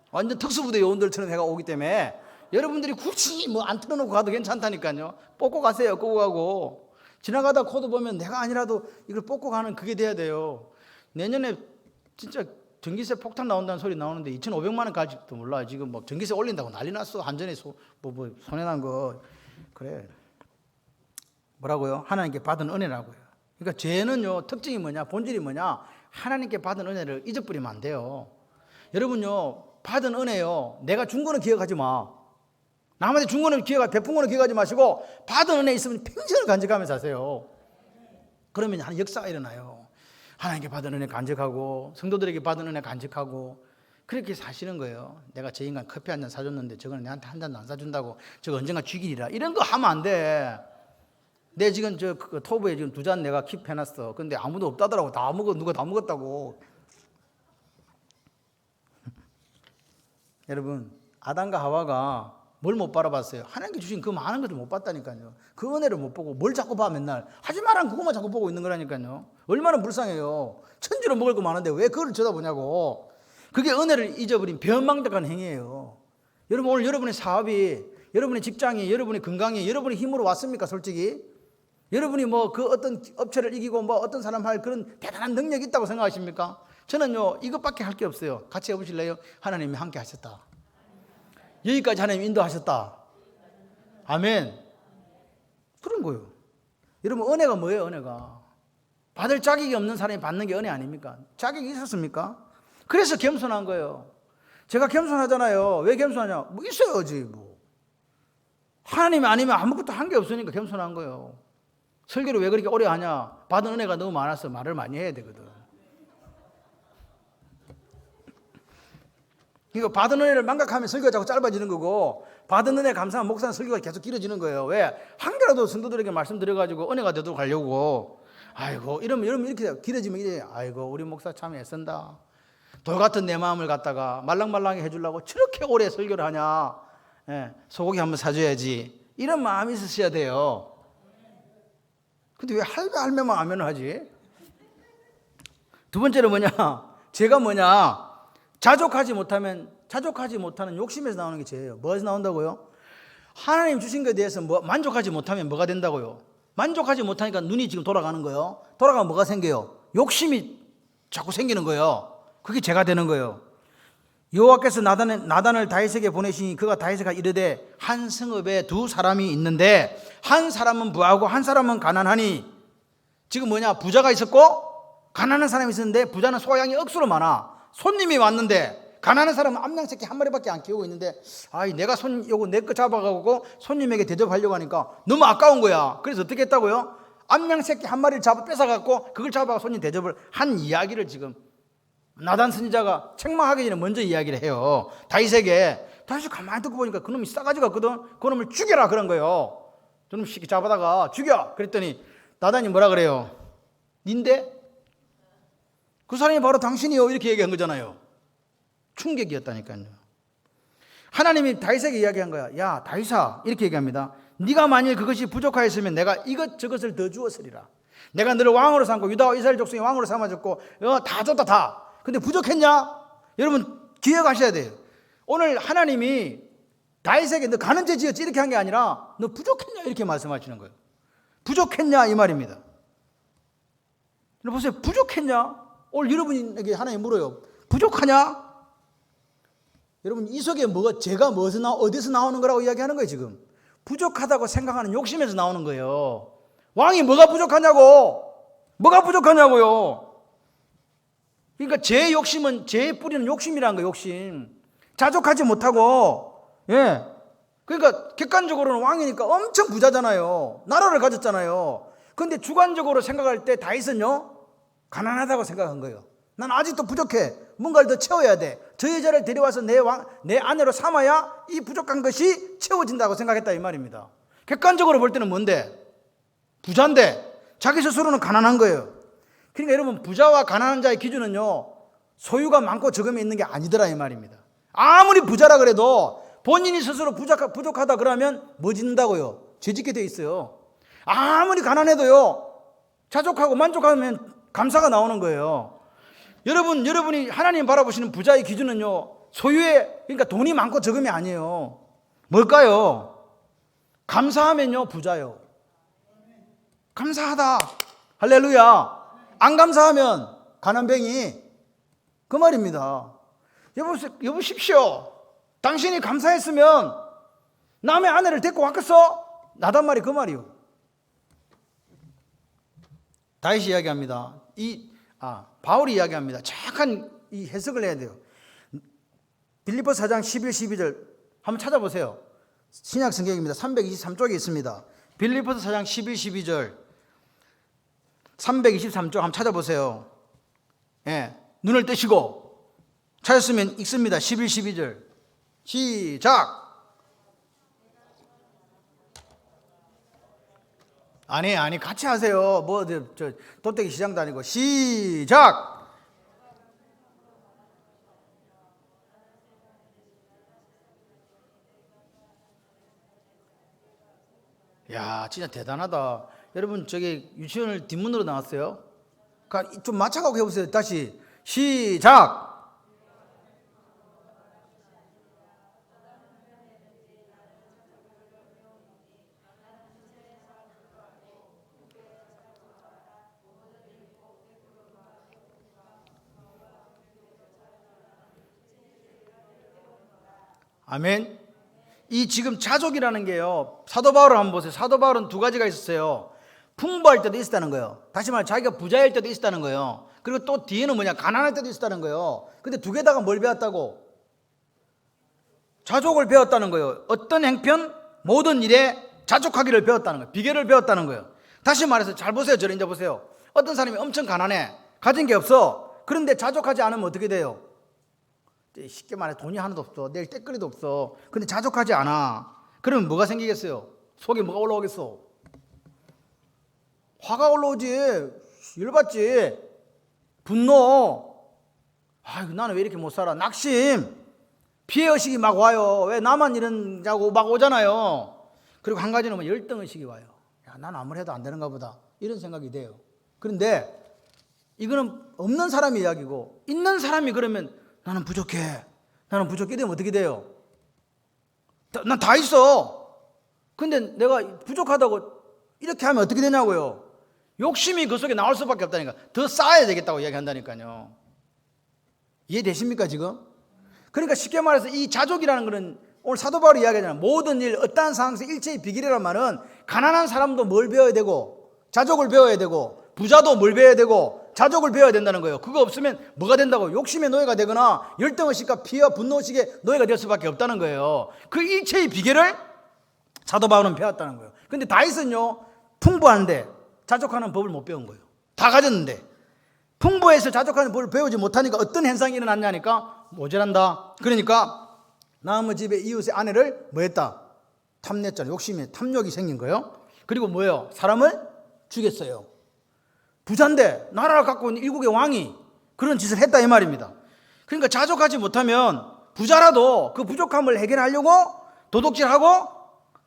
완전 특수부대 요원들처럼 해가 오기 때문에 여러분들이 굳이 안 틀어놓고 가도 괜찮다니까요. 뽑고 가세요. 끄고 가고. 지나가다 코드 보면 내가 아니라도 이걸 뽑고 가는 그게 돼야 돼요. 내년에 진짜 전기세 폭탄 나온다는 소리 나오는데 2,500만 원 갈지도 몰라. 지금 뭐 전기세 올린다고 난리 났어. 한전에 손해난 거. 그래. 뭐라고요? 하나님께 받은 은혜라고요. 그러니까 죄는요, 특징이 뭐냐, 본질이 뭐냐, 하나님께 받은 은혜를 잊어버리면 안 돼요. 여러분요, 받은 은혜요, 내가 준 거는 기억하지 마. 남한테 준 거는 베푼 거는 기억하지 마시고, 받은 은혜 있으면 평생을 간직하면서 사세요. 그러면 하나님 역사가 일어나요. 하나님께 받은 은혜 간직하고, 성도들에게 받은 은혜 간직하고, 그렇게 사시는 거예요. 내가 저 인간 커피 한 잔 사줬는데 저거는 내한테 한 잔도 안 사준다고 저거 언젠가 죽이리라. 이런 거 하면 안 돼. 내 지금 토브에 지금 2잔 내가 킵해놨어. 근데 아무도 없다더라고. 누가 다 먹었다고. 여러분, 아담과 하와가 뭘 못 바라봤어요? 하나님께 주신 그 많은 것을 못 봤다니까요. 그 은혜를 못 보고 뭘 자꾸 봐 맨날. 하지 마란 그것만 자꾸 보고 있는 거라니까요. 얼마나 불쌍해요. 천지로 먹을 거 많은데 왜 그걸 쳐다보냐고. 그게 은혜를 잊어버린 변망덕한 행위예요. 여러분, 오늘 여러분의 사업이, 여러분의 직장이, 여러분의 건강이 여러분의 힘으로 왔습니까? 솔직히 여러분이 그 어떤 업체를 이기고 어떤 사람 할 그런 대단한 능력이 있다고 생각하십니까? 저는요, 이것밖에 할 게 없어요. 같이 해보실래요? 하나님이 함께 하셨다. 여기까지 하나님 인도하셨다. 아멘. 그런 거예요. 여러분, 은혜가 뭐예요? 은혜가 받을 자격이 없는 사람이 받는 게 은혜 아닙니까? 자격이 있었습니까? 그래서 겸손한 거예요. 제가 겸손하잖아요. 왜 겸손하냐? 있어야지 하나님이 아니면 아무것도 한 게 없으니까 겸손한 거예요. 설교를 왜 그렇게 오래 하냐? 받은 은혜가 너무 많아서 말을 많이 해야 되거든. 그러니까 받은 은혜를 망각하면 설교가 자꾸 짧아지는 거고, 받은 은혜 감사한 목사는 설교가 계속 길어지는 거예요. 왜? 한 개라도 성도들에게 말씀드려가지고 은혜가 되도록 하려고. 아이고, 이러면 이렇게 길어지면 이래. 아이고, 우리 목사 참 애쓴다. 돌 같은 내 마음을 갖다가 말랑말랑하게 해주려고 저렇게 오래 설교를 하냐. 소고기 한번 사줘야지. 이런 마음이 있으셔야 돼요. 근데 왜 할매만 아멘을 하지? 두 번째로 뭐냐? 제가 자족하지 못하는 욕심에서 나오는 게 죄예요. 뭐에서 나온다고요? 하나님 주신 것에 대해서 만족하지 못하면 뭐가 된다고요? 만족하지 못하니까 눈이 지금 돌아가는 거예요. 돌아가면 뭐가 생겨요? 욕심이 자꾸 생기는 거예요. 그게 죄가 되는 거예요. 여호와께서 나단을 다윗에게 보내시니 그가 다윗에게 이르되 한 성읍에 두 사람이 있는데 한 사람은 부하고 한 사람은 가난하니. 지금 뭐냐? 부자가 있었고 가난한 사람이 있었는데 부자는 소양이 억수로 많아. 손님이 왔는데 가난한 사람은 암양새끼 한 마리밖에 안 키우고 있는데 내가 요거 내 거 잡아가고 손님에게 대접하려고 하니까 너무 아까운 거야. 그래서 어떻게 했다고요? 암양새끼 한 마리를 빼앗아갖고 그걸 잡아가 손님 대접을 한 이야기를 지금 나단 선지자가 책망하기 전에 먼저 이야기를 해요. 다윗에게. 다윗이 가만히 듣고 보니까 그놈이 싸가지 같거든. 그놈을 죽여라 그런 거예요. 저놈 시키 잡아다가 죽여. 그랬더니 나단이 뭐라 그래요? 닌데? 그 사람이 바로 당신이요. 이렇게 얘기한 거잖아요. 충격이었다니까요. 하나님이 다윗에게 이야기한 거야. 야 다윗아, 이렇게 얘기합니다. 네가 만일 그것이 부족하였으면 내가 이것저것을 더 주었으리라. 내가 너를 왕으로 삼고 유다와 이스라엘 족속의 왕으로 삼아줬고 다 줬다 다. 근데 부족했냐? 여러분 기억하셔야 돼요. 오늘 하나님이 다윗에게 너 가는 죄 지었지 이렇게 한 게 아니라 너 부족했냐 이렇게 말씀하시는 거예요. 부족했냐 이 말입니다. 보세요. 부족했냐? 오늘 여러분에게 하나님 물어요. 부족하냐? 여러분 이 속에 죄가 어디서 나오는 거라고 이야기하는 거예요 지금. 부족하다고 생각하는 욕심에서 나오는 거예요. 왕이 뭐가 부족하냐고. 뭐가 부족하냐고요. 그러니까 죄의 욕심은 죄의 뿌리는 욕심이라는 거예요. 욕심. 자족하지 못하고. 그러니까 객관적으로는 왕이니까 엄청 부자잖아요. 나라를 가졌잖아요. 그런데 주관적으로 생각할 때 다윗은요 가난하다고 생각한 거예요. 난 아직도 부족해. 뭔가를 더 채워야 돼. 저 여자를 데려와서 내 아내로 삼아야 이 부족한 것이 채워진다고 생각했다 이 말입니다. 객관적으로 볼 때는 뭔데? 부자인데 자기 스스로는 가난한 거예요. 그러니까 여러분 부자와 가난한 자의 기준은요 소유가 많고 적음에 있는 게 아니더라 이 말입니다. 아무리 부자라 그래도 본인이 스스로 부족하다 그러면 뭐 짓는다고요? 죄짓게 돼 있어요. 아무리 가난해도요 자족하고 만족하면 감사가 나오는 거예요. 여러분이 하나님 바라보시는 부자의 기준은요 소유에, 그러니까 돈이 많고 적음이 아니에요. 뭘까요? 감사하면요 부자요. 감사하다 할렐루야. 안 감사하면 가난뱅이. 그 말입니다. 여보십시오. 당신이 감사했으면 남의 아내를 데리고 왔겠어? 나단 말이 그 말이요. 다윗이 이야기합니다. 바울이 이야기합니다. 정확한 이 해석을 해야 돼요. 빌립보서 4장 11, 12절 한번 찾아보세요. 신약 성경입니다. 323쪽에 있습니다. 빌립보서 4장 11, 12절 323쪽 한번 찾아보세요. 눈을 뜨시고 찾았으면 읽습니다. 11, 12절 시작. 아니 같이 하세요. 도떼기 시장도 아니고 시작. 야 진짜 대단하다. 여러분 저기 유치원을 뒷문으로 나왔어요. 그러니까 좀 맞춰가고 해보세요. 다시 시작. 아멘. 이 지금 자족이라는 게요 사도 바울을 한번 보세요. 사도 바울은 두 가지가 있었어요. 풍부할 때도 있었다는 거예요. 다시 말해 자기가 부자일 때도 있었다는 거예요. 그리고 또 뒤에는 뭐냐 가난할 때도 있었다는 거예요. 근데 두 개다가 뭘 배웠다고? 자족을 배웠다는 거예요. 어떤 행편 모든 일에 자족하기를 배웠다는 거예요. 비결을 배웠다는 거예요. 다시 말해서 잘 보세요. 저를 이제 보세요. 어떤 사람이 엄청 가난해. 가진 게 없어. 그런데 자족하지 않으면 어떻게 돼요? 쉽게 말해 돈이 하나도 없어. 내일 떼거리도 없어. 근데 자족하지 않아. 그러면 뭐가 생기겠어요? 속에 뭐가 올라오겠어? 화가 올라오지. 열받지. 분노. 나는 왜 이렇게 못 살아? 낙심. 피해의식이 막 와요. 왜 나만 이러냐고 막 오잖아요. 그리고 한 가지는 뭐 열등의식이 와요. 난 아무리 해도 안 되는가 보다. 이런 생각이 돼요. 그런데 이거는 없는 사람의 이야기고 있는 사람이 그러면 나는 부족해. 나는 부족해 되면 어떻게 돼요? 난 다 있어. 근데 내가 부족하다고 이렇게 하면 어떻게 되냐고요? 욕심이 그 속에 나올 수밖에 없다니까. 더 쌓아야 되겠다고 이야기한다니까요. 이해되십니까 지금? 그러니까 쉽게 말해서 이 자족이라는 것은 오늘 사도 바울이 이야기하잖아요. 모든 일, 어떠한 상황에서 일체의 비결이란 말은 가난한 사람도 뭘 배워야 되고 자족을 배워야 되고 부자도 뭘 배워야 되고 자족을 배워야 된다는 거예요. 그거 없으면 뭐가 된다고? 욕심의 노예가 되거나 열등의식과 피해와 분노의식의 노예가 될 수밖에 없다는 거예요. 그 일체의 비결을 사도 바울은 배웠다는 거예요. 근데 다윗은요, 풍부한데 자족하는 법을 못 배운 거예요. 다 가졌는데 풍부해서 자족하는 법을 배우지 못하니까 어떤 현상이 일어났냐니까 모자란다. 그러니까 남의 집의 이웃의 아내를 뭐 했다? 탐냈잖아요. 욕심에 탐욕이 생긴 거예요. 그리고 뭐예요? 사람을 죽였어요. 부자인데 나라를 갖고 있는 일국의 왕이 그런 짓을 했다 이 말입니다. 그러니까 자족하지 못하면 부자라도 그 부족함을 해결하려고 도둑질하고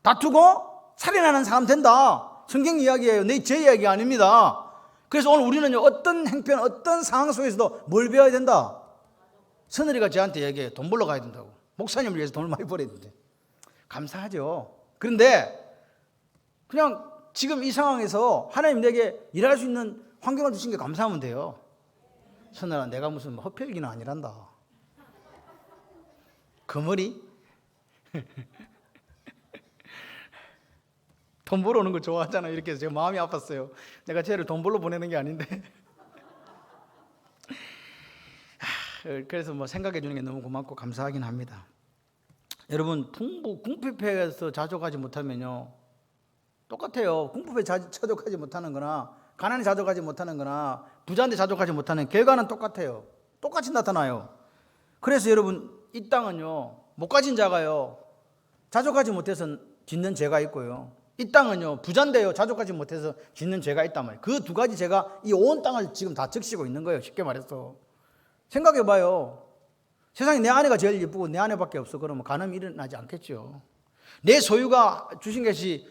다투고 살인하는 사람 된다. 성경 이야기예요. 제 이야기가 아닙니다. 그래서 오늘 우리는요, 어떤 행편, 어떤 상황 속에서도 뭘 배워야 된다? 서늘이가 저한테 얘기해요. 돈 벌러 가야 된다고. 목사님을 위해서 돈을 많이 벌어야 된대. 감사하죠. 그런데 그냥 지금 이 상황에서 하나님 내게 일할 수 있는 환경을 주신 게 감사하면 돼요. 서늘아, 내가 무슨 헛펠기는 아니란다. 그 머리? 돈 벌어 오는 거 좋아하잖아. 이렇게 해서 제가 마음이 아팠어요. 내가 쟤를 돈 벌러 보내는 게 아닌데. 그래서 뭐 생각해 주는 게 너무 고맙고 감사하긴 합니다. 여러분, 궁핍해서 자족하지 못하면요, 똑같아요. 궁핍에 자족하지 못하는 거나 가난에 자족하지 못하는 거나 부자인데 자족하지 못하는 결과는 똑같아요. 똑같이 나타나요. 그래서 여러분, 이 땅은요, 못 가진 자가요, 자족하지 못해서 짓는 죄가 있고요, 이 땅은요, 부자인데요, 자족하지 못해서 짓는 죄가 있단 말이에요. 그 두 가지 죄가 이 온 땅을 지금 다 적시고 있는 거예요. 쉽게 말해서. 생각해봐요. 세상에 내 아내가 제일 예쁘고 내 아내밖에 없어. 그러면 간음이 일어나지 않겠죠. 내 소유가 주신 것이,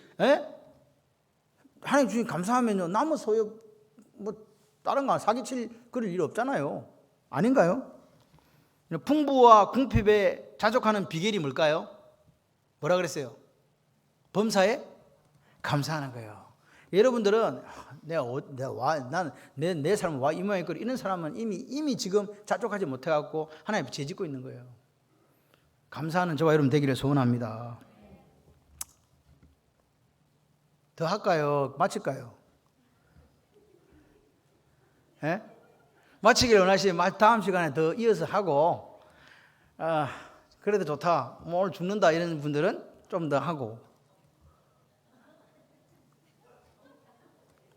하나님 주신 감사하면요, 남의 소유 뭐 다른 거 사기칠 그럴 일 없잖아요. 아닌가요? 풍부와 궁핍에 자족하는 비결이 뭘까요? 뭐라 그랬어요? 범사에 감사하는 거예요. 여러분들은 내 삶은 와 이 모양이거리, 이런 사람은 이미 지금 자족하지 못해갖고 하나님 죄 짓고 있는 거예요. 감사하는 저와 여러분 되기를 소원합니다. 더 할까요? 마칠까요? 예? 마치기를 원하시면 다음 시간에 더 이어서 하고, 그래도 좋다, 뭐 오늘 죽는다 이런 분들은 좀 더 하고.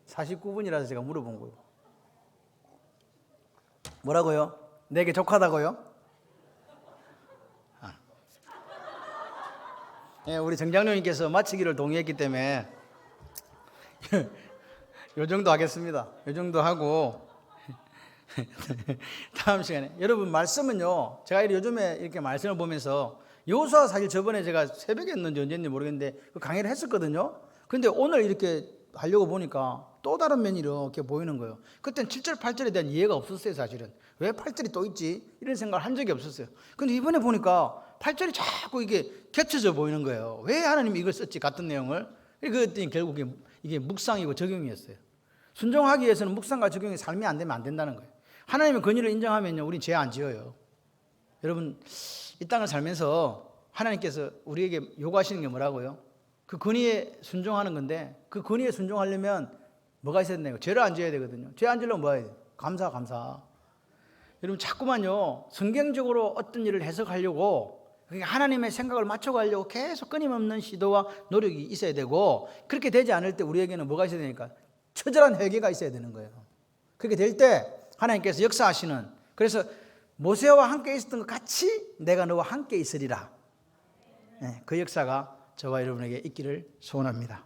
49분이라서 제가 물어본 거예요. 뭐라고요? 내게 족하다고요? 예, 우리 정장로님께서 마치기를 동의했기 때문에 요 정도 하겠습니다. 요 정도 하고 다음 시간에 여러분, 말씀은요, 제가 요즘에 이렇게 말씀을 보면서 여호수아, 사실 저번에 제가 새벽에 했는지 언제인지 모르겠는데 그 강의를 했었거든요. 근데 오늘 이렇게 하려고 보니까 또 다른 면이 이렇게 보이는 거예요. 그때는 7절 8절에 대한 이해가 없었어요. 사실은 왜 8절이 또 있지 이런 생각을 한 적이 없었어요. 근데 이번에 보니까 8절이 자꾸 이게 겹쳐져 보이는 거예요. 왜 하나님이 이걸 썼지, 같은 내용을. 그랬더니 결국 이게 묵상이고 적용이었어요. 순종하기 위해서는 묵상과 적용이 삶이 안 되면 안 된다는 거예요. 하나님의 권위를 인정하면요, 우린 죄 안 지어요. 여러분, 이 땅을 살면서 하나님께서 우리에게 요구하시는 게 뭐라고요? 그 권위에 순종하는 건데, 그 권위에 순종하려면 뭐가 있어야 되나요? 죄를 안 지어야 되거든요. 죄 안 지려면 뭐 해야 돼요? 감사. 여러분, 자꾸만요, 성경적으로 어떤 일을 해석하려고 하나님의 생각을 맞춰가려고 계속 끊임없는 시도와 노력이 있어야 되고, 그렇게 되지 않을 때 우리에게는 뭐가 있어야 되니까? 처절한 회개가 있어야 되는 거예요. 그렇게 될 때 하나님께서 역사하시는, 그래서 모세와 함께 있었던 것 같이 내가 너와 함께 있으리라. 그 역사가 저와 여러분에게 있기를 소원합니다.